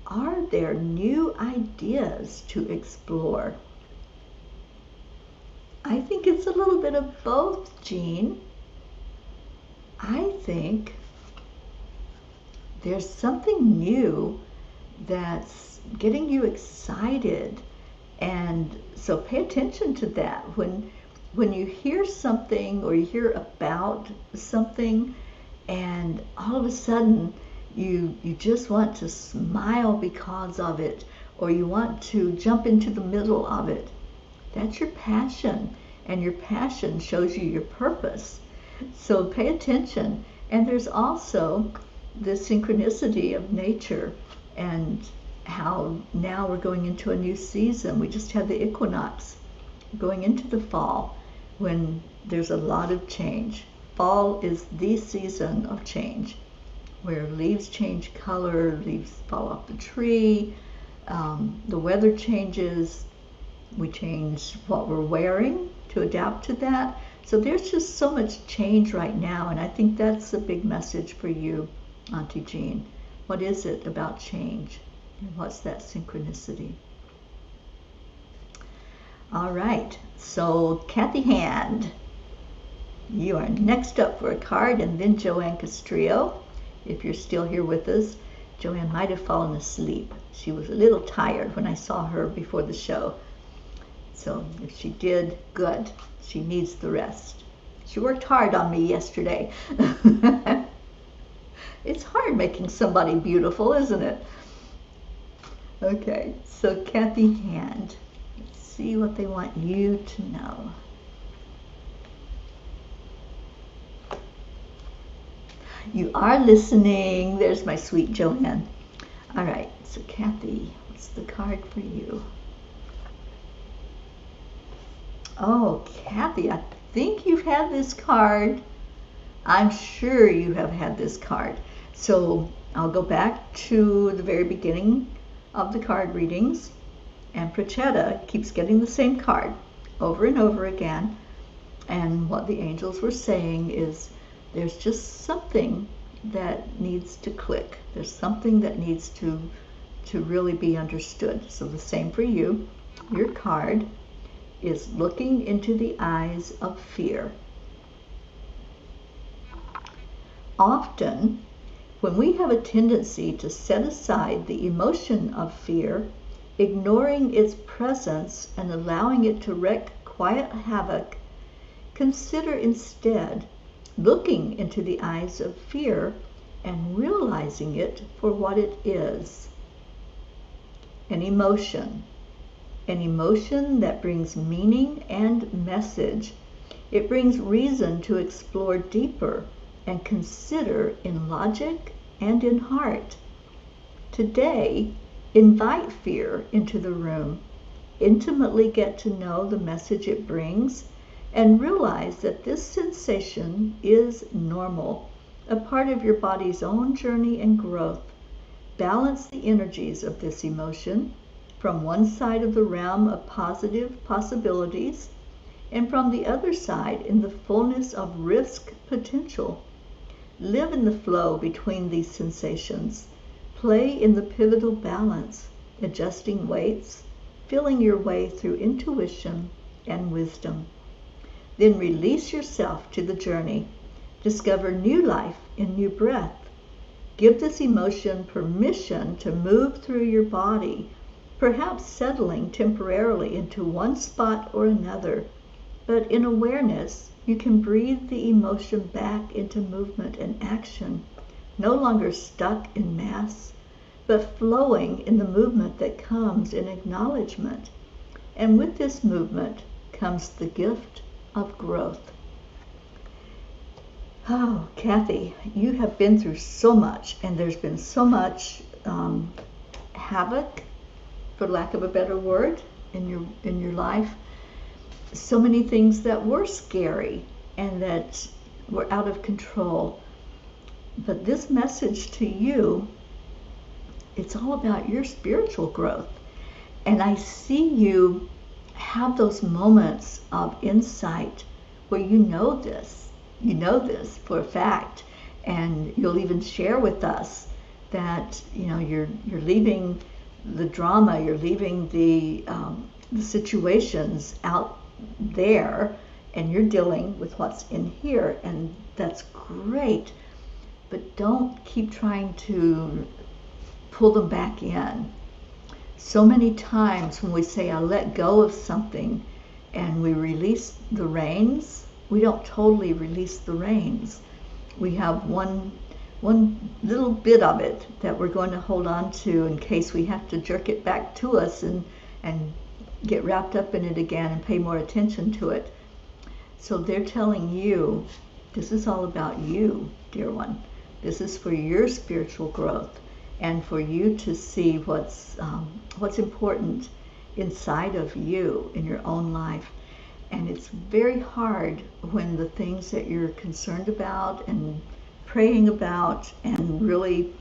are there new ideas to explore? I think it's a little bit of both, Jean. I think there's something new that's getting you excited, and so pay attention to that. When you hear something or you hear about something and all of a sudden you just want to smile because of it, or you want to jump into the middle of it, that's your passion, and your passion shows you your purpose. So pay attention. And there's also the synchronicity of nature, and how now we're going into a new season. We just had the equinox, going into the fall, when there's a lot of change. Fall is the season of change, where leaves change color, leaves fall off the tree, the weather changes, we change what we're wearing to adapt to that. So there's just so much change right now, and I think that's a big message for you, Auntie Jean. What is it about change? And what's that synchronicity? All right, so Kathy Hand, you are next up for a card, and then Joanne Castrillo. If you're still here with us, Joanne might have fallen asleep. She was a little tired when I saw her before the show. So if she did, good. She needs the rest. She worked hard on me yesterday. It's hard making somebody beautiful, isn't it? Okay, so Kathy Hand. Let's see what they want you to know. You are listening. There's my sweet Joanne. All right, so Kathy, what's the card for you? Oh, Kathy, I think you've had this card. I'm sure you have had this card. So I'll go back to the very beginning of the card readings, and Prachetta keeps getting the same card over and over again. And what the angels were saying is there's just something that needs to click. There's something that needs to really be understood. So the same for you. Your card is looking into the eyes of fear. Often, when we have a tendency to set aside the emotion of fear, ignoring its presence and allowing it to wreak quiet havoc, consider instead looking into the eyes of fear and realizing it for what it is. An emotion that brings meaning and message. It brings reason to explore deeper and consider in logic and in heart. Today, invite fear into the room, intimately get to know the message it brings, and realize that this sensation is normal, a part of your body's own journey and growth. Balance the energies of this emotion from one side of the realm of positive possibilities, and from the other side in the fullness of risk potential. Live in the flow between these sensations. Play in the pivotal balance, adjusting weights, feeling your way through intuition and wisdom. Then release yourself to the journey. Discover new life in new breath. Give this emotion permission to move through your body, perhaps settling temporarily into one spot or another. But in awareness, you can breathe the emotion back into movement and action, no longer stuck in mass, but flowing in the movement that comes in acknowledgement. And with this movement comes the gift of growth. Oh, Kathy, you have been through so much, and there's been so much havoc, for lack of a better word, in your life. So many things that were scary and that were out of control. But this message to you, it's all about your spiritual growth. And I see you have those moments of insight where you know this for a fact, and you'll even share with us that you're leaving the drama, you're leaving the situations out there, and you're dealing with what's in here, and that's great. But don't keep trying to pull them back in. So many times when we say, I let go of something, and we release the reins, we don't totally release the reins. We have one little bit of it that we're going to hold on to in case we have to jerk it back to us and get wrapped up in it again and pay more attention to it. So they're telling you, this is all about you, dear one. This is for your spiritual growth and for you to see what's important inside of you in your own life. And it's very hard when the things that you're concerned about and praying about and really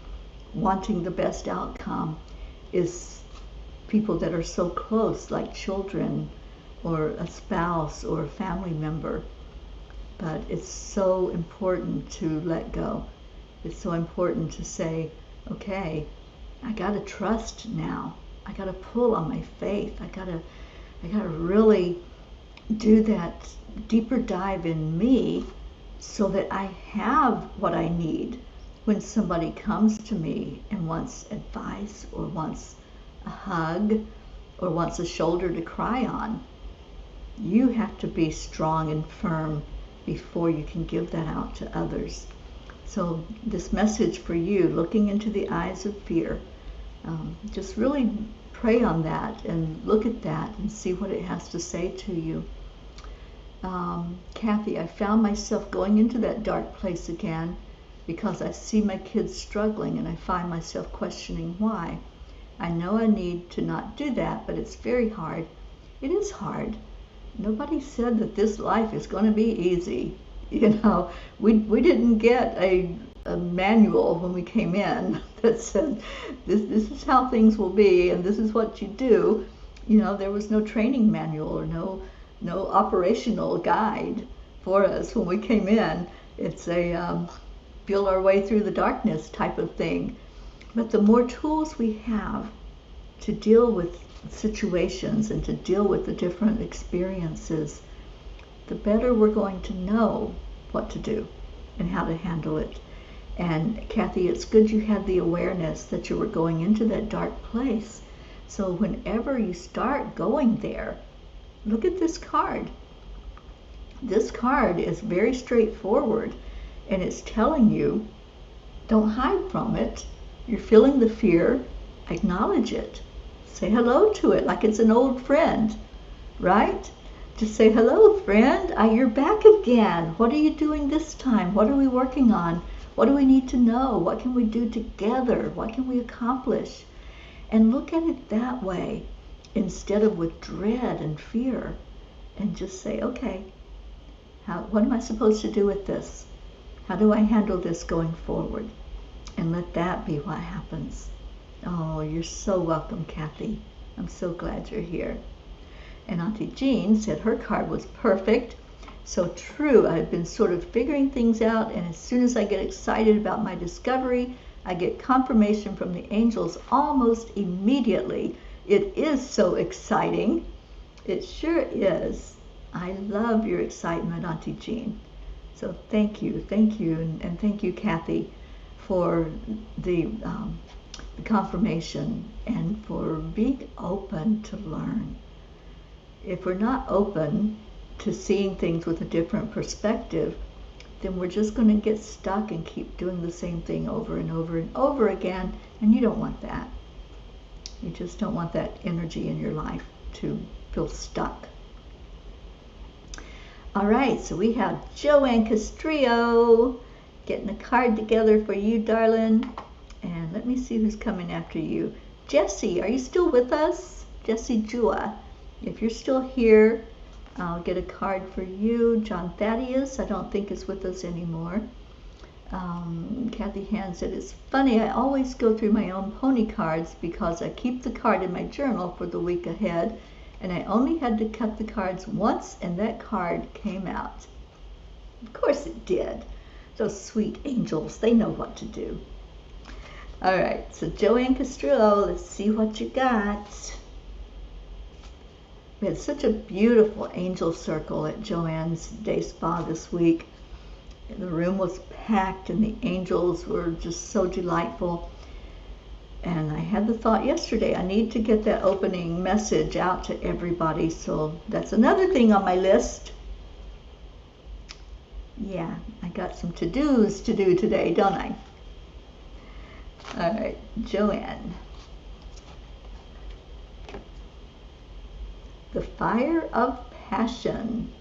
wanting the best outcome is people that are so close, like children or a spouse or a family member. But it's so important to let go. It's so important to say, okay, I gotta trust now. I gotta pull on my faith. I gotta really do that deeper dive in me so that I have what I need when somebody comes to me and wants advice or wants a hug or wants a shoulder to cry on. You have to be strong and firm before you can give that out to others. So this message for you, looking into the eyes of fear, just really pray on that and look at that and see what it has to say to you. Kathy, I found myself going into that dark place again because I see my kids struggling and I find myself questioning why. I know I need to not do that, but it's very hard. It is hard. Nobody said that this life is going to be easy. We didn't get a manual when we came in that said this is how things will be and this is what you do. There was no training manual or no operational guide for us when we came in. It's a feel our way through the darkness type of thing. But the more tools we have to deal with situations and to deal with the different experiences, the better we're going to know what to do and how to handle it. And Kathy, it's good you had the awareness that you were going into that dark place. So whenever you start going there, look at this card. This card is very straightforward, and it's telling you, don't hide from it. You're feeling the fear, acknowledge it. Say hello to it like it's an old friend, right? Just say, hello, friend, you're back again. What are you doing this time? What are we working on? What do we need to know? What can we do together? What can we accomplish? And look at it that way instead of with dread and fear, and just say, okay, what am I supposed to do with this? How do I handle this going forward? And let that be what happens. Oh, you're so welcome, Kathy. I'm so glad you're here. And Auntie Jean said her card was perfect. So true, I've been sort of figuring things out, and as soon as I get excited about my discovery, I get confirmation from the angels almost immediately. It is so exciting. It sure is. I love your excitement, Auntie Jean. So thank you, and thank you, Kathy, for the confirmation and for being open to learn. If we're not open to seeing things with a different perspective, then we're just going to get stuck and keep doing the same thing over and over and over again, and you don't want that. You just don't want that energy in your life to feel stuck. All right, so we have Joanne Castrillo getting a card together for you, darling. And let me see who's coming after you. Jessie, are you still with us? Jessie Jua. If you're still here, I'll get a card for you. John Thaddeus, I don't think is with us anymore. Kathy Hand said, it's funny, I always go through my own pony cards because I keep the card in my journal for the week ahead, and I only had to cut the cards once and that card came out. Of course it did. Those sweet angels, they know what to do. All right, so Joanne Castrillo, let's see what you got. We had such a beautiful angel circle at Joanne's day spa this week. The room was packed and the angels were just so delightful. And I had the thought yesterday, I need to get that opening message out to everybody. So that's another thing on my list. Yeah, I got some to-dos to do today, don't I? All right, Joanne. The fire of passion.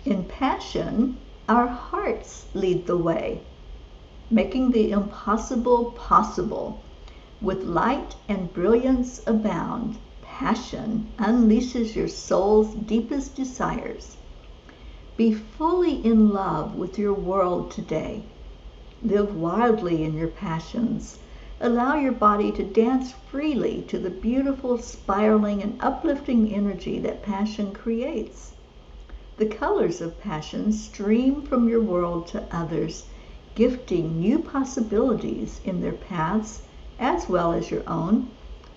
In passion, our hearts lead the way, making the impossible possible. With light and brilliance abound, passion unleashes your soul's deepest desires. Be fully in love with your world today. Live wildly in your passions. Allow your body to dance freely to the beautiful, spiraling, and uplifting energy that passion creates. The colors of passion stream from your world to others, gifting new possibilities in their paths as well as your own,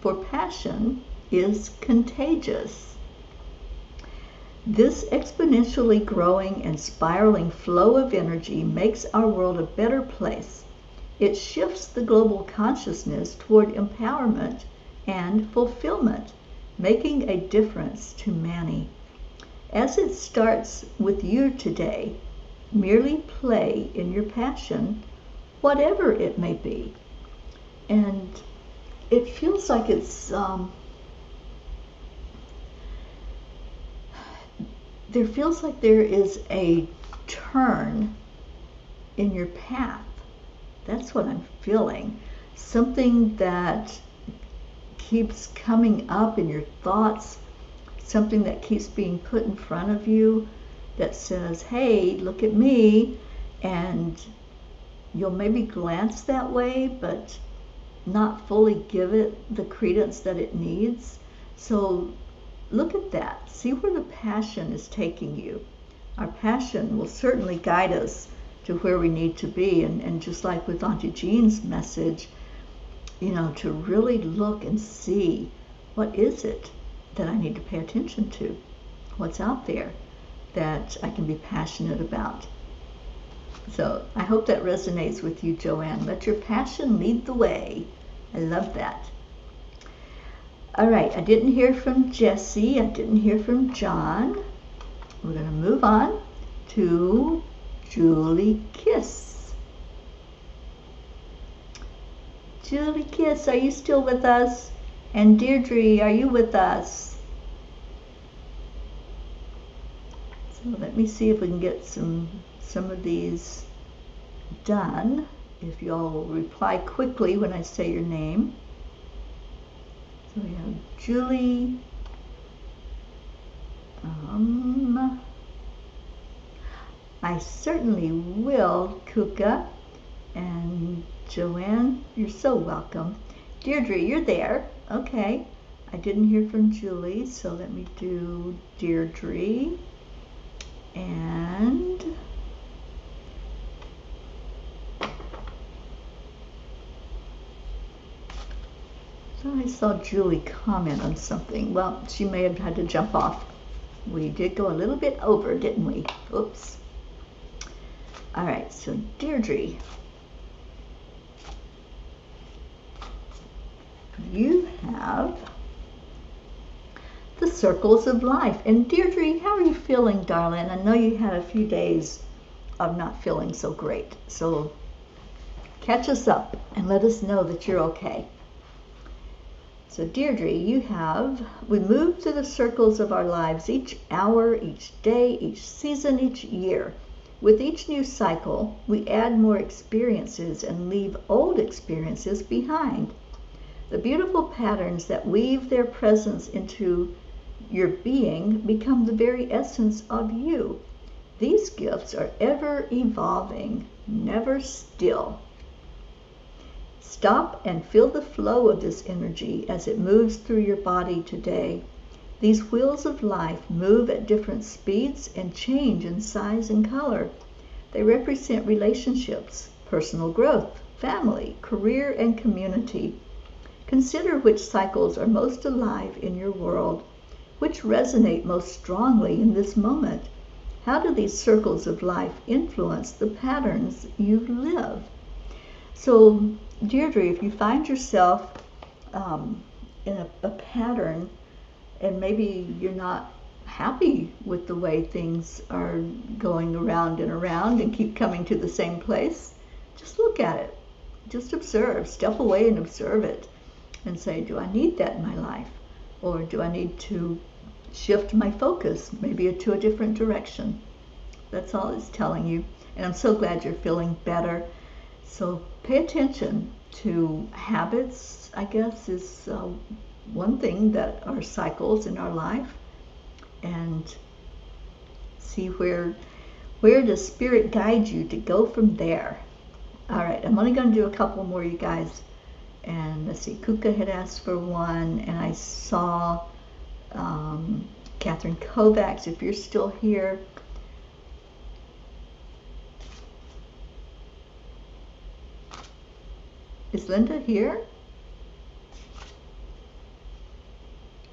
for passion is contagious. This exponentially growing and spiraling flow of energy makes our world a better place. It shifts the global consciousness toward empowerment and fulfillment, making a difference to many. As it starts with you today, merely play in your passion, whatever it may be. And it feels like it's, there feels like there is a turn in your path. That's what I'm feeling. Something that keeps coming up in your thoughts, something that keeps being put in front of you that says, hey, look at me, and you'll maybe glance that way, but not fully give it the credence that it needs. So look at that. See where the passion is taking you. Our passion will certainly guide us to where we need to be. And just like with Auntie Jean's message, you know, to really look and see, what is it that I need to pay attention to? What's out there that I can be passionate about? So I hope that resonates with you, Joanne. Let your passion lead the way. I love that. All right, I didn't hear from Jessie. I didn't hear from John. We're going to move on to Julie Kiss. Julie Kiss, are you still with us? And Deirdre, are you with us? So let me see if we can get some of these done. If y'all will reply quickly when I say your name. So we have Julie. I certainly will, Kuka. And Joanne, you're so welcome. Deirdre, you're there. Okay. I didn't hear from Julie, so let me do Deirdre. And so I saw Julie comment on something. Well, she may have had to jump off. We did go a little bit over, didn't we? Oops. All right, so Deirdre, you have the circles of life. And Deirdre, how are you feeling, darling? I know you had a few days of not feeling so great. So catch us up and let us know that you're okay. So Deirdre, we move through the circles of our lives each hour, each day, each season, each year. With each new cycle, we add more experiences and leave old experiences behind. The beautiful patterns that weave their presence into your being become the very essence of you. These gifts are ever evolving, never still. Stop and feel the flow of this energy as it moves through your body today. These wheels of life move at different speeds and change in size and color. They represent relationships, personal growth, family, career, and community. Consider which cycles are most alive in your world, which resonate most strongly in this moment. How do these circles of life influence the patterns you live? So, Deirdre, if you find yourself in a pattern and maybe you're not happy with the way things are going around and keep coming to the same place, just look at it. Just observe. Step away and observe it and say, do I need that in my life? Or do I need to shift my focus maybe to a different direction? That's all it's telling you. And I'm so glad you're feeling better. So pay attention to habits, I guess, is one thing that are cycles in our life. And see where does Spirit guide you to go from there. All right, I'm only going to do a couple more, you guys. And let's see, Kuka had asked for one, and I saw Catherine Kovacs, if you're still here. Is Linda here?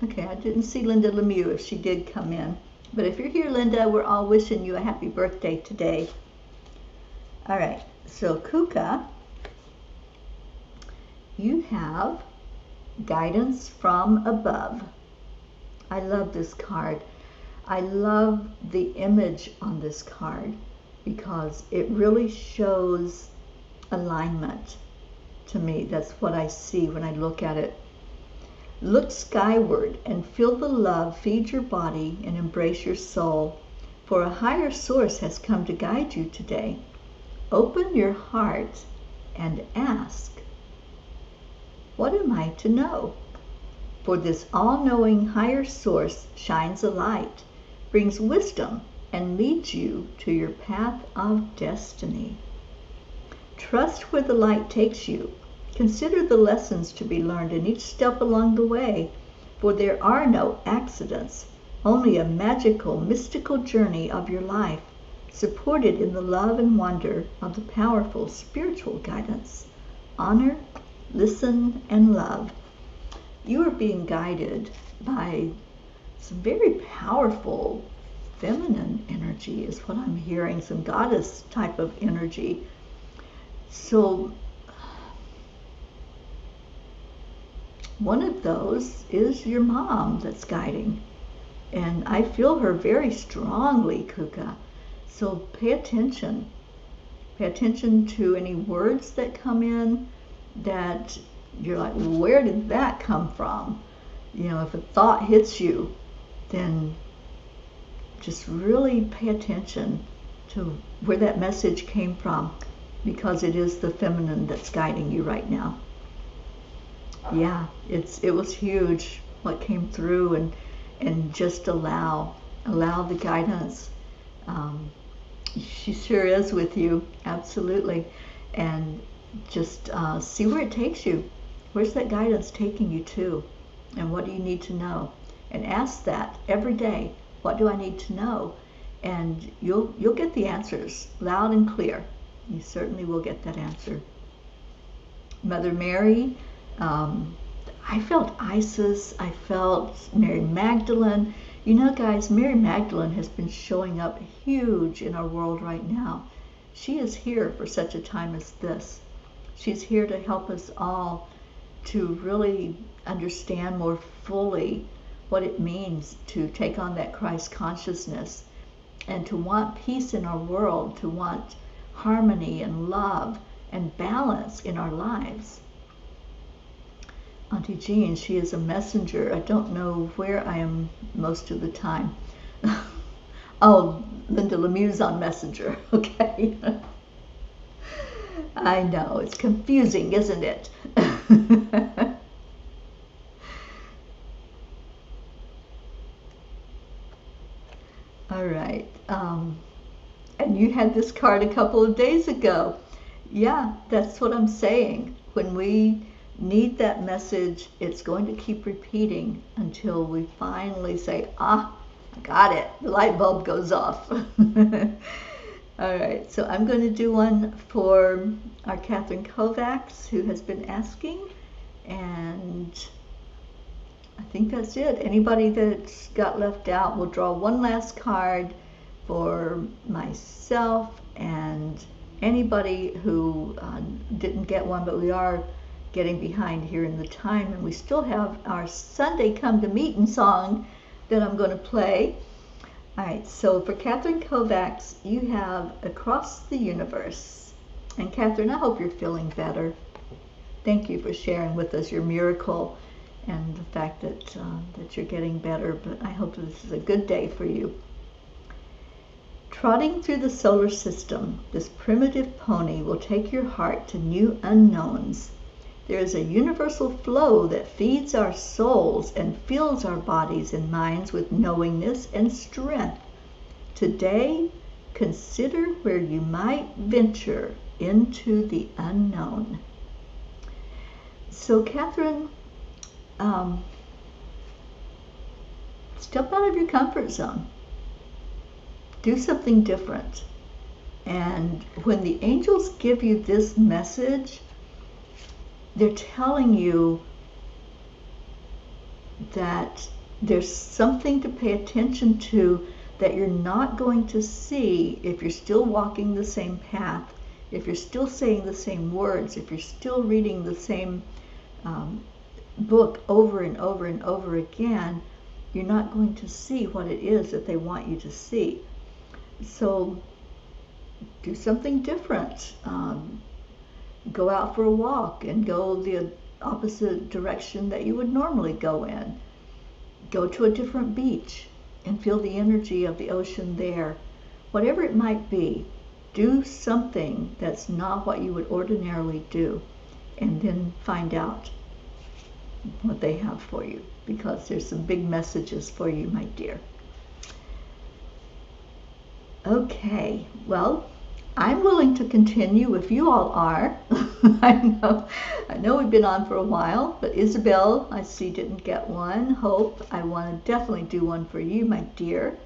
Okay, I didn't see Linda Lemieux if she did come in. But if you're here, Linda, we're all wishing you a happy birthday today. All right, so Kuka, you have guidance from above. I love this card. I love the image on this card because it really shows alignment to me. That's what I see when I look at it. Look skyward and feel the love feed your body and embrace your soul, for a higher source has come to guide you today. Open your heart and ask, what am I to know? For this all-knowing higher source shines a light, brings wisdom, and leads you to your path of destiny. Trust where the light takes you. Consider the lessons to be learned in each step along the way, for there are no accidents, only a magical, mystical journey of your life, supported in the love and wonder of the powerful spiritual guidance. Honor, listen, and love. You are being guided by some very powerful feminine energy is what I'm hearing, some goddess type of energy. So one of those is your mom that's guiding. And I feel her very strongly, Kuka. So pay attention. Pay attention to any words that come in that you're like, where did that come from? You know, if a thought hits you, then just really pay attention to where that message came from, because it is the feminine that's guiding you right now. Yeah, it was huge what came through, and just allow the guidance. She sure is with you, absolutely. And just see where it takes you. Where's that guidance taking you to? And what do you need to know? And ask that every day. What do I need to know? And you'll get the answers loud and clear. You certainly will get that answer. Mother Mary, I felt Isis, I felt Mary Magdalene. You know, guys, Mary Magdalene has been showing up huge in our world right now. She is here for such a time as this. She's here to help us all to really understand more fully what it means to take on that Christ consciousness and to want peace in our world, to want harmony and love and balance in our lives. Auntie Jean, she is a messenger. I don't know where I am most of the time. Oh, Linda Lemieux's on Messenger. Okay. I know, it's confusing, isn't it? All right. And you had this card a couple of days ago. Yeah, that's what I'm saying. When we need that message, it's going to keep repeating until we finally say, ah, I got it. The light bulb goes off. All right, so I'm going to do one for our Catherine Kovacs, who has been asking, and I think that's it. Anybody that's got left out, we'll draw one last card for myself and anybody who didn't get one, but we are getting behind here in the time, and we still have our Sunday Come to Meeting song that I'm going to play. All right, so for Catherine Kovacs, you have Across the Universe. And Catherine, I hope you're feeling better. Thank you for sharing with us your miracle and the fact that, that you're getting better, but I hope this is a good day for you. Trotting through the solar system, this primitive pony will take your heart to new unknowns. There is a universal flow that feeds our souls and fills our bodies and minds with knowingness and strength. Today, consider where you might venture into the unknown. So, Catherine, step out of your comfort zone. Do something different. And when the angels give you this message, they're telling you that there's something to pay attention to that you're not going to see if you're still walking the same path, if you're still saying the same words, if you're still reading the same book over and over and over again. You're not going to see what it is that they want you to see. So do something different. Go out for a walk and go the opposite direction that you would normally go in. Go to a different beach and feel the energy of the ocean there. Whatever it might be, do something that's not what you would ordinarily do, and then find out what they have for you, because there's some big messages for you, my dear. Okay, well, I'm willing to continue if you all are. I know we've been on for a while, but Isabel, I see, didn't get one. Hope, I want to definitely do one for you, my dear.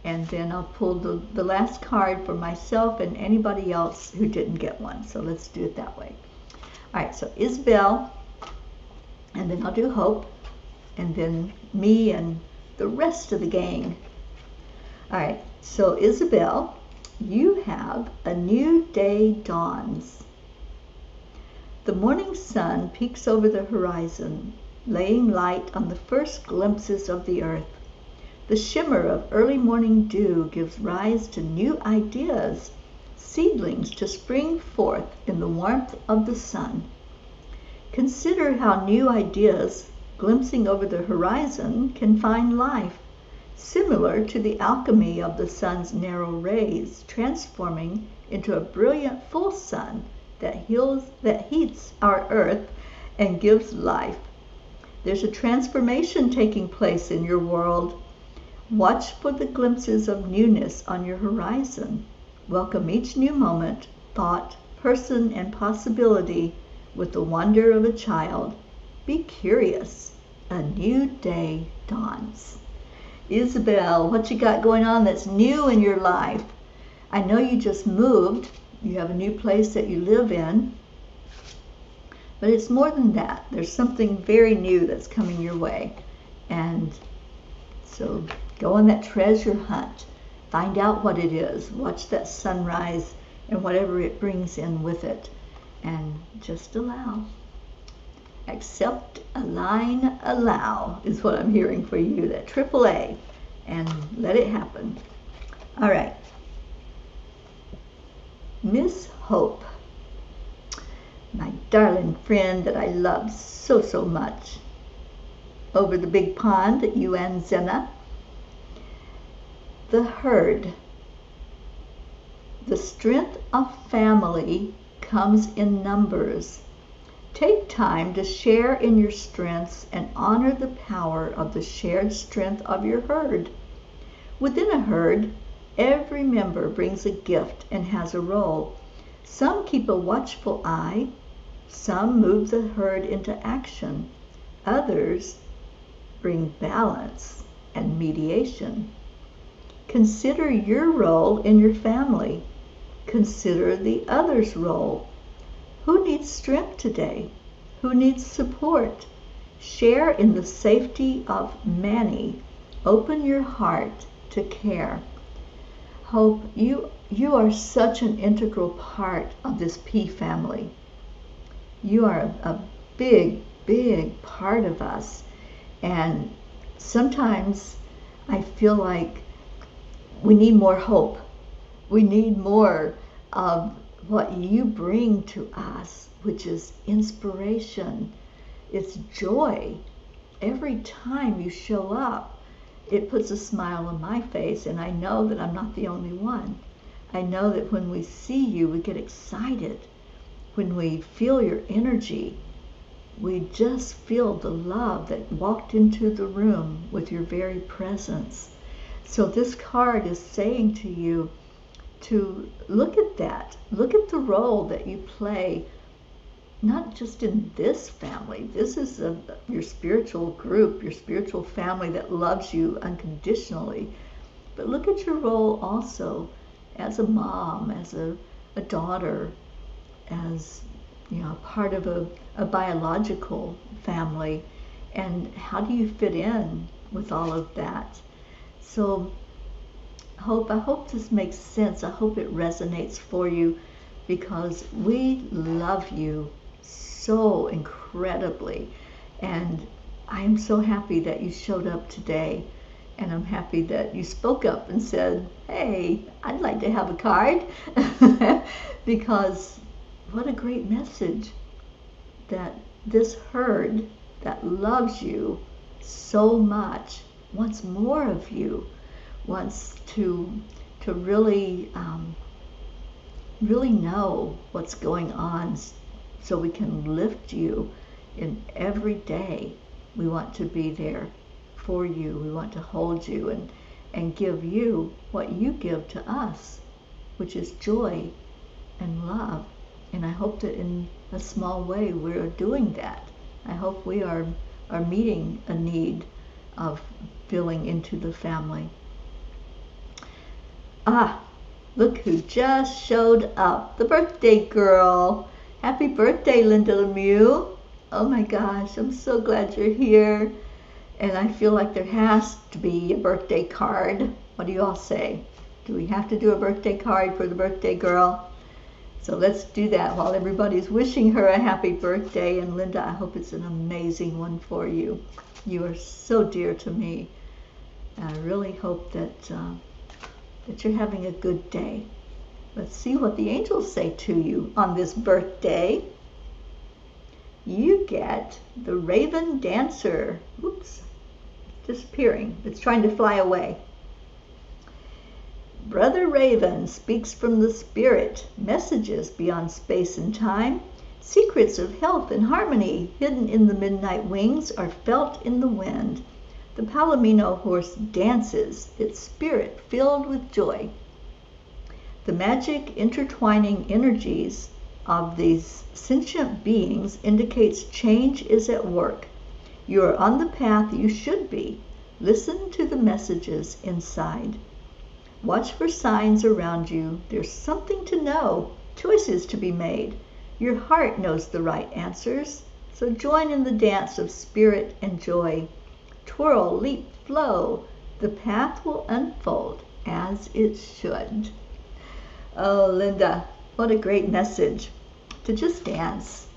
And then I'll pull the last card for myself and anybody else who didn't get one. So let's do it that way. All right, so Isabel, and then I'll do Hope, and then me and the rest of the gang. All right, so Isabel, you have a new day dawns. The morning sun peeks over the horizon, laying light on the first glimpses of the earth. The shimmer of early morning dew gives rise to new ideas, seedlings to spring forth in the warmth of the sun. Consider how new ideas, glimpsing over the horizon, can find life, similar to the alchemy of the sun's narrow rays, transforming into a brilliant full sun that heats our earth and gives life. There's a transformation taking place in your world. Watch for the glimpses of newness on your horizon. Welcome each new moment, thought, person, and possibility with the wonder of a child. Be curious. A new day dawns. Isabel, what you got going on that's new in your life? I know you just moved. You have a new place that you live in. But it's more than that. There's something very new that's coming your way. And so go on that treasure hunt. Find out what it is. Watch that sunrise and whatever it brings in with it. And just allow. Accept, align, allow is what I'm hearing for you, that triple A, and let it happen. All right. Miss Hope, my darling friend that I love so, so much, over the big pond at UN Zena. The herd. The strength of family comes in numbers. Take time to share in your strengths and honor the power of the shared strength of your herd. Within a herd, every member brings a gift and has a role. Some keep a watchful eye, some move the herd into action, others bring balance and mediation. Consider your role in your family. Consider the other's role. Who needs strength today? Who needs support? Share in the safety of many. Open your heart to care. Hope, you are such an integral part of this P family. You are a big, big part of us. And sometimes I feel like we need more hope. We need more of what you bring to us, which is inspiration. It's joy. Every time you show up, it puts a smile on my face, and I know that I'm not the only one. I know that when we see you, we get excited. When we feel your energy, we just feel the love that walked into the room with your very presence. So this card is saying to you to look at that. Look at the role that you play, not just in this family. This is your spiritual group, your spiritual family that loves you unconditionally. But look at your role also as a mom, as a daughter, as part of a biological family. And how do you fit in with all of that? So I hope this makes sense. I hope it resonates for you, because we love you so incredibly. And I am so happy that you showed up today. And I'm happy that you spoke up and said, hey, I'd like to have a card. Because what a great message that this herd that loves you so much wants more of you, wants to really know what's going on, so we can lift you in every day. We want to be there for you. We want to hold you and give you what you give to us, which is joy and love. And I hope that in a small way we're doing that. I hope we are meeting a need of filling into the family. Look who just showed up, the birthday girl. Happy birthday, Linda Lemieux. Oh my gosh, I'm so glad you're here. And I feel like there has to be a birthday card. What do you all say? Do we have to do a birthday card for the birthday girl? So let's do that while everybody's wishing her a happy birthday. And Linda, I hope it's an amazing one for you. You are so dear to me. And I really hope that you're having a good day. Let's see what the angels say to you on this birthday. You get the Raven Dancer. Oops, disappearing. It's trying to fly away. Brother Raven speaks from the spirit, messages beyond space and time. Secrets of health and harmony hidden in the midnight wings are felt in the wind. The Palomino horse dances, its spirit filled with joy. The magic intertwining energies of these sentient beings indicates change is at work. You are on the path you should be. Listen to the messages inside. Watch for signs around you. There's something to know, choices to be made. Your heart knows the right answers, so join in the dance of spirit and joy. Twirl, leap, flow. The path will unfold as it should. Oh, Linda, what a great message. To just dance.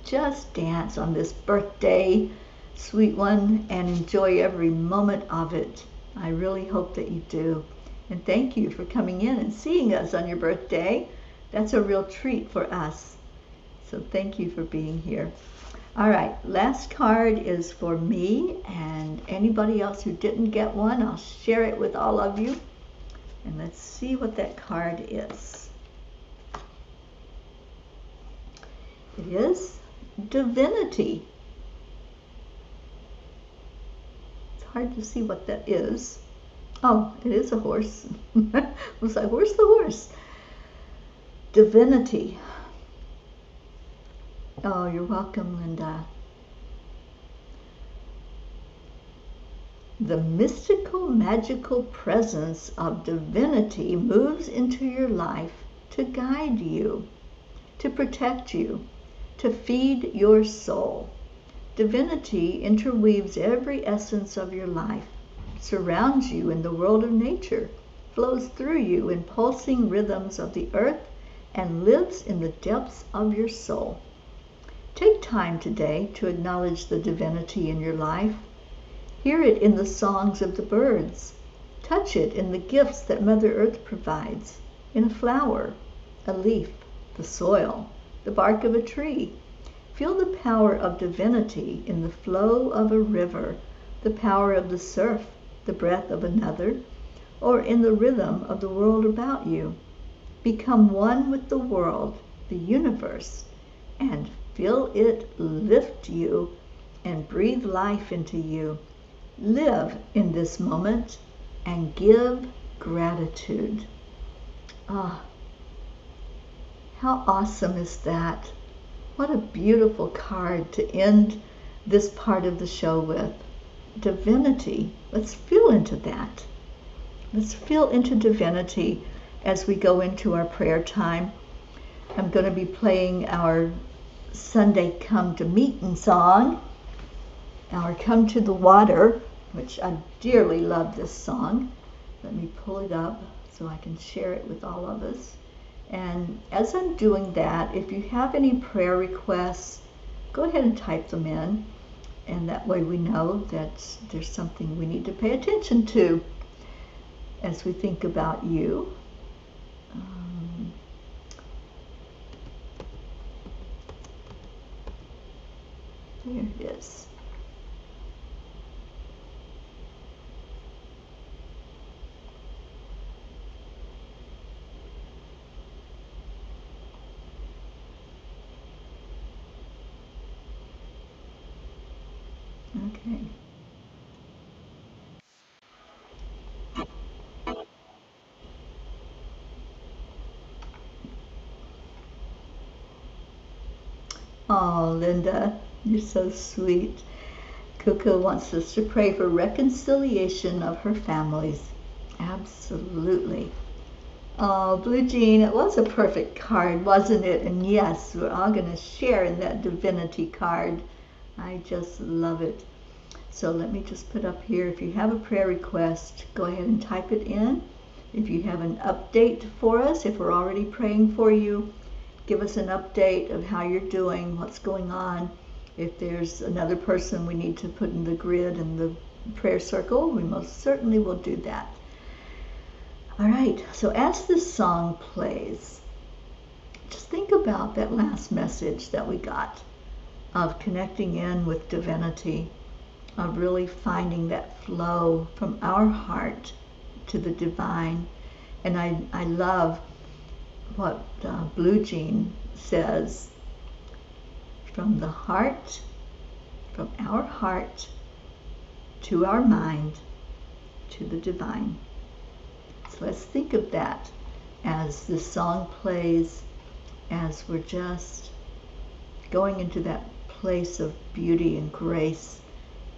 just dance on this birthday, sweet one, and enjoy every moment of it. I really hope that you do. And thank you for coming in and seeing us on your birthday. That's a real treat for us. So thank you for being here. All right, last card is for me, and anybody else who didn't get one, I'll share it with all of you. And let's see what that card is. It is divinity. It's hard to see what that is. Oh, it is a horse. I was like, where's the horse? Divinity. Oh, you're welcome, Linda. The mystical, magical presence of divinity moves into your life to guide you, to protect you, to feed your soul. Divinity interweaves every essence of your life, surrounds you in the world of nature, flows through you in pulsing rhythms of the earth, and lives in the depths of your soul. Take time today to acknowledge the divinity in your life. Hear it in the songs of the birds. Touch it in the gifts that Mother Earth provides, in a flower, a leaf, the soil, the bark of a tree. Feel the power of divinity in the flow of a river, the power of the surf, the breath of another, or in the rhythm of the world about you. Become one with the world, the universe, and feel it lift you and breathe life into you. Live in this moment and give gratitude. Ah, how awesome is that? What a beautiful card to end this part of the show with. Divinity. Let's feel into that. Let's feel into divinity as we go into our prayer time. I'm going to be playing our Sunday Come to Meetin' song, our Come to the Water, which I dearly love this song. Let me pull it up so I can share it with all of us. And as I'm doing that, if you have any prayer requests, go ahead and type them in. And that way we know that there's something we need to pay attention to as we think about you. There it is. Okay. Oh, Linda, you're so sweet. Cuppa wants us to pray for reconciliation of her families. Absolutely. Oh, Blue Jean, it was a perfect card, wasn't it? And yes, we're all going to share in that divinity card. I just love it. So let me just put up here, if you have a prayer request, go ahead and type it in. If you have an update for us, if we're already praying for you, give us an update of how you're doing, what's going on. If there's another person we need to put in the grid and the prayer circle, we most certainly will do that. All right, so as this song plays, just think about that last message that we got of connecting in with divinity, of really finding that flow from our heart to the divine. And I love what Blue Jean says, from the heart, from our heart to our mind to the divine. So let's think of that as this song plays, as we're just going into that place of beauty and grace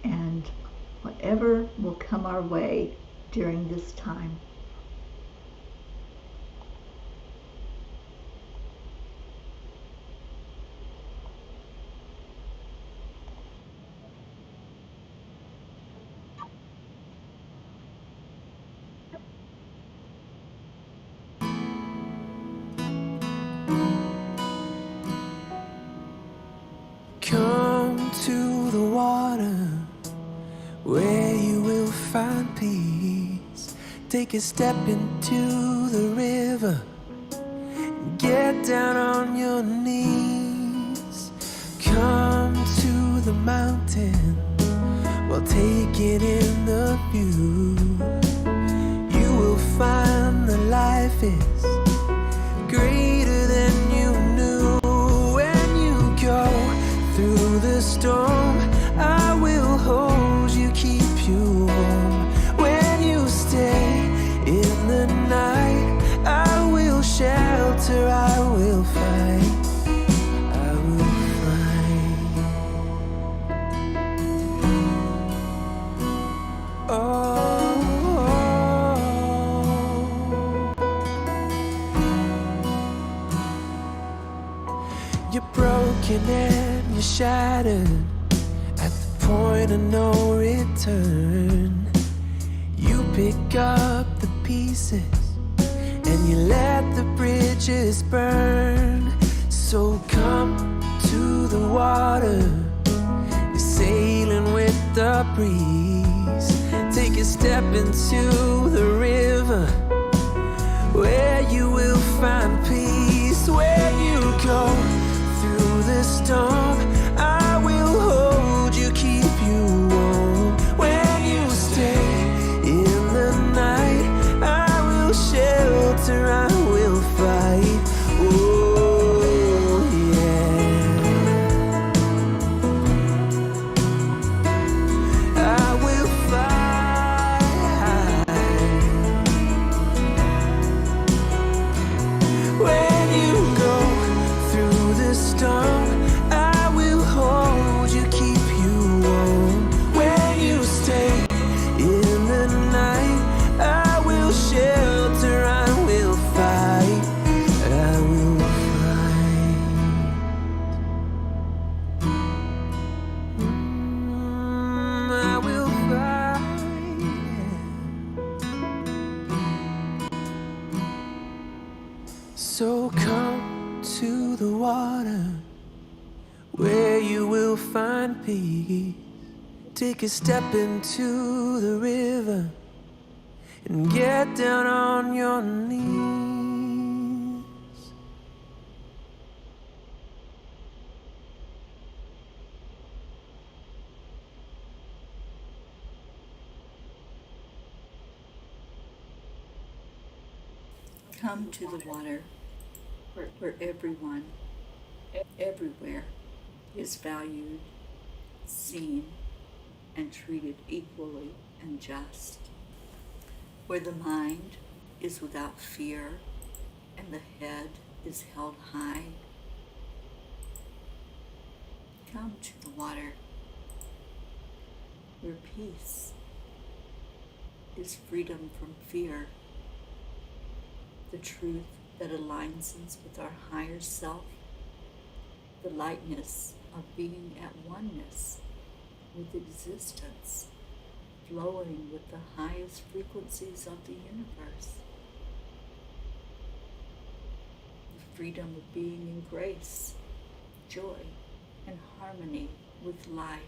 and whatever will come our way during this time. Take a step into the river. Get down on your knees. Come to the mountain while taking in the view. You will find that life is greater than you knew. When you go through the storm, I will hold you, keep you warm. When you stay in the night, I will shelter, I will fight, I will fight. Oh, you're broken and you're shattered at the point of no return. You pick up the pieces and you let the bridges burn. So come to the water, you're sailing with the breeze. Take a step into the river, where you will find peace. When you go through the storm, I will hold you, keep you warm. When you stay in the night, I will shelter, I will fight. Oh yeah, I will fight. When you go through the storm, I will hold you, keep you warm. When you stay in the night, I will shelter, I will fight, I will fight. I will fight. So come to the water, where you will find peace. Take a step into the river and get down on your knees. Come to the water where everyone, everywhere is valued, seen, and treated equally and just. Where the mind is without fear and the head is held high. Come to the water where peace is freedom from fear, the truth that aligns us with our higher self, the lightness of being at oneness with existence, flowing with the highest frequencies of the universe, the freedom of being in grace, joy, and harmony with life,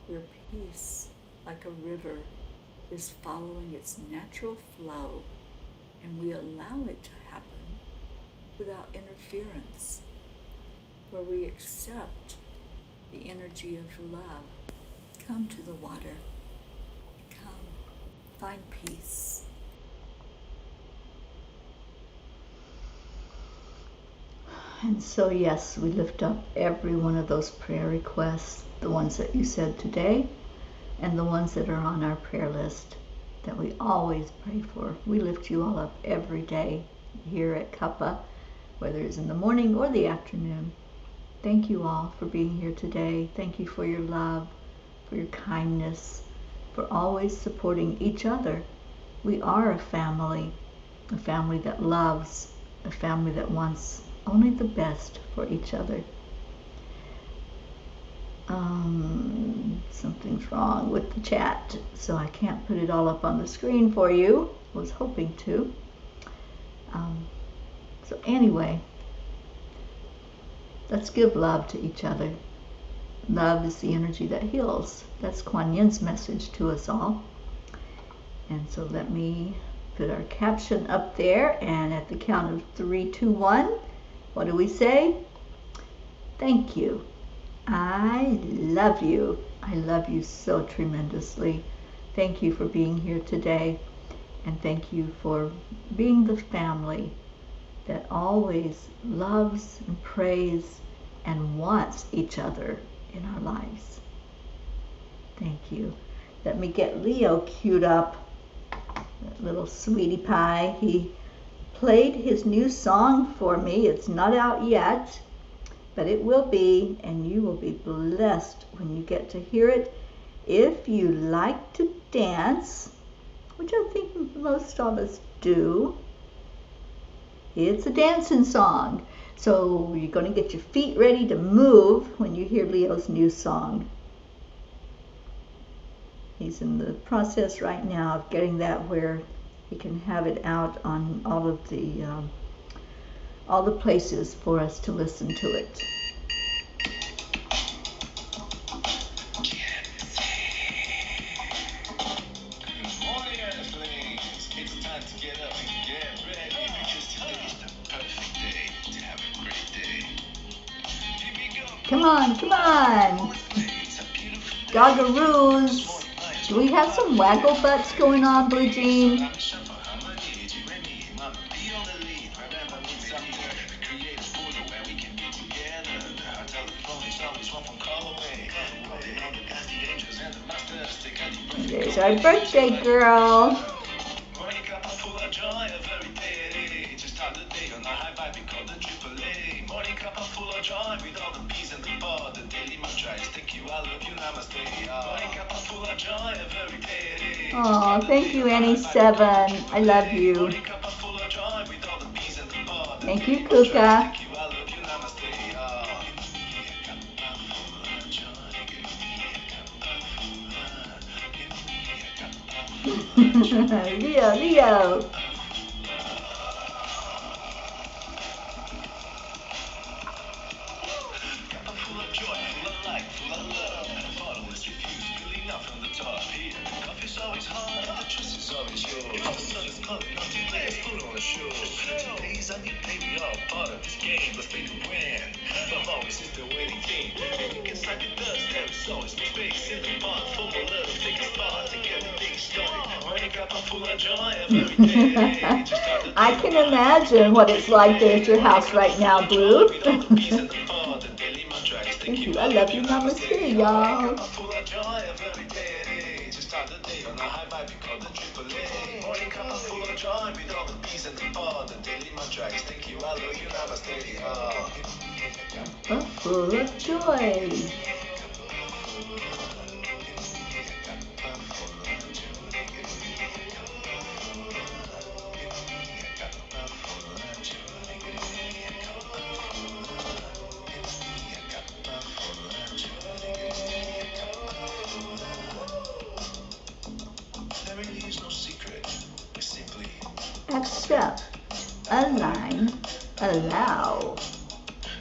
where peace, like a river, is following its natural flow, and we allow it to happen without interference, where we accept the energy of love. Come to the water. Come, find peace. And so, yes, we lift up every one of those prayer requests, the ones that you said today, and the ones that are on our prayer list that we always pray for. We lift you all up every day here at Cuppa, whether it's in the morning or the afternoon. Thank you all for being here today. Thank you for your love, for your kindness, for always supporting each other. We are a family that loves, a family that wants only the best for each other. Something's wrong with the chat, so I can't put it all up on the screen for you. I was hoping to. So anyway, let's give love to each other. Love is the energy that heals. That's Kuan Yin's message to us all. And so let me put our caption up there, and at the count of 3, 2, 1, what do we say? Thank you. I love you. I love you so tremendously. Thank you for being here today, and thank you for being the family that always loves and prays and wants each other in our lives. Thank you. Let me get Leo queued up. That little sweetie pie. He played his new song for me. It's not out yet, but it will be, and you will be blessed when you get to hear it. If you like to dance, which I think most of us do, it's a dancing song. So you're going to get your feet ready to move when you hear Leo's new song. He's in the process right now of getting that where he can have it out on all the places for us to listen to it. Come on, come on. Gagaroos. Do we have some waggle butts going on, Blue Jean? There's our birthday girl. Oh, thank you, Annie7. I love you. Thank you, Kuka. Leo. I can imagine what it's like there at your house right now, Blue. Thank you. I love you. Namaste, y'all. Full of joy. Accept, align, allow.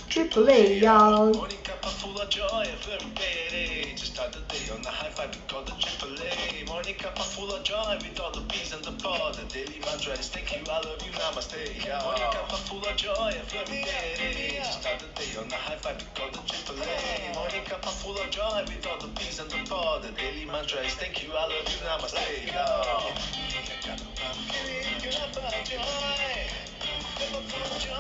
Triple A, y'all. Morning cup of full of joy every day. Just start the day on the high five, we call the triple A. Morning cup of full of joy with all the bees and the pod. The daily mantra is thank you, I love you, namaste. Morning cup of full of joy every day. Just start the day on the high five, we call the triple A. Morning cup of full of joy with all the bees and the pod. The daily mantra is thank you, I love you, namaste. Cup of joy, cup of joy.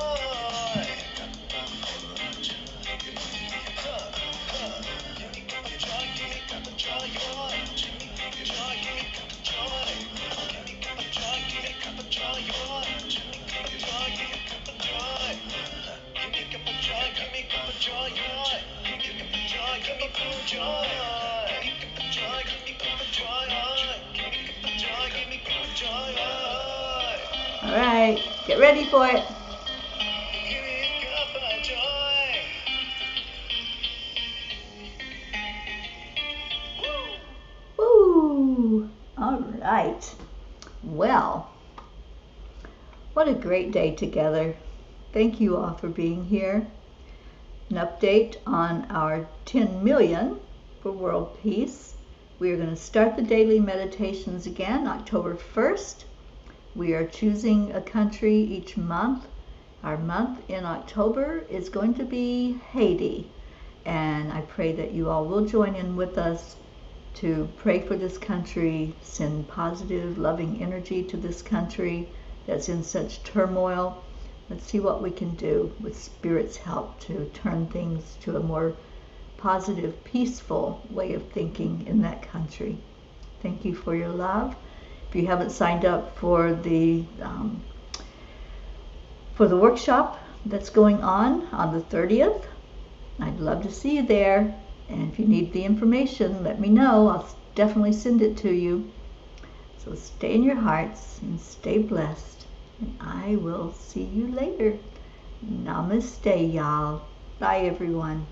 All right, get ready for it. Woo! All right. Well, what a great day together. Thank you all for being here. An update on our 10 million for world peace. We are going to start the daily meditations again October 1st. We are choosing a country each month. Our month in October is going to be Haiti, and I pray that you all will join in with us to pray for this country, send positive, loving energy to this country that's in such turmoil. Let's see what we can do with Spirit's help to turn things to a more positive, peaceful way of thinking in that country. Thank you for your love. If you haven't signed up for the workshop that's going on the 30th, I'd love to see you there. And if you need the information, let me know. I'll definitely send it to you. So stay in your hearts and stay blessed. And I will see you later. Namaste, y'all. Bye, everyone.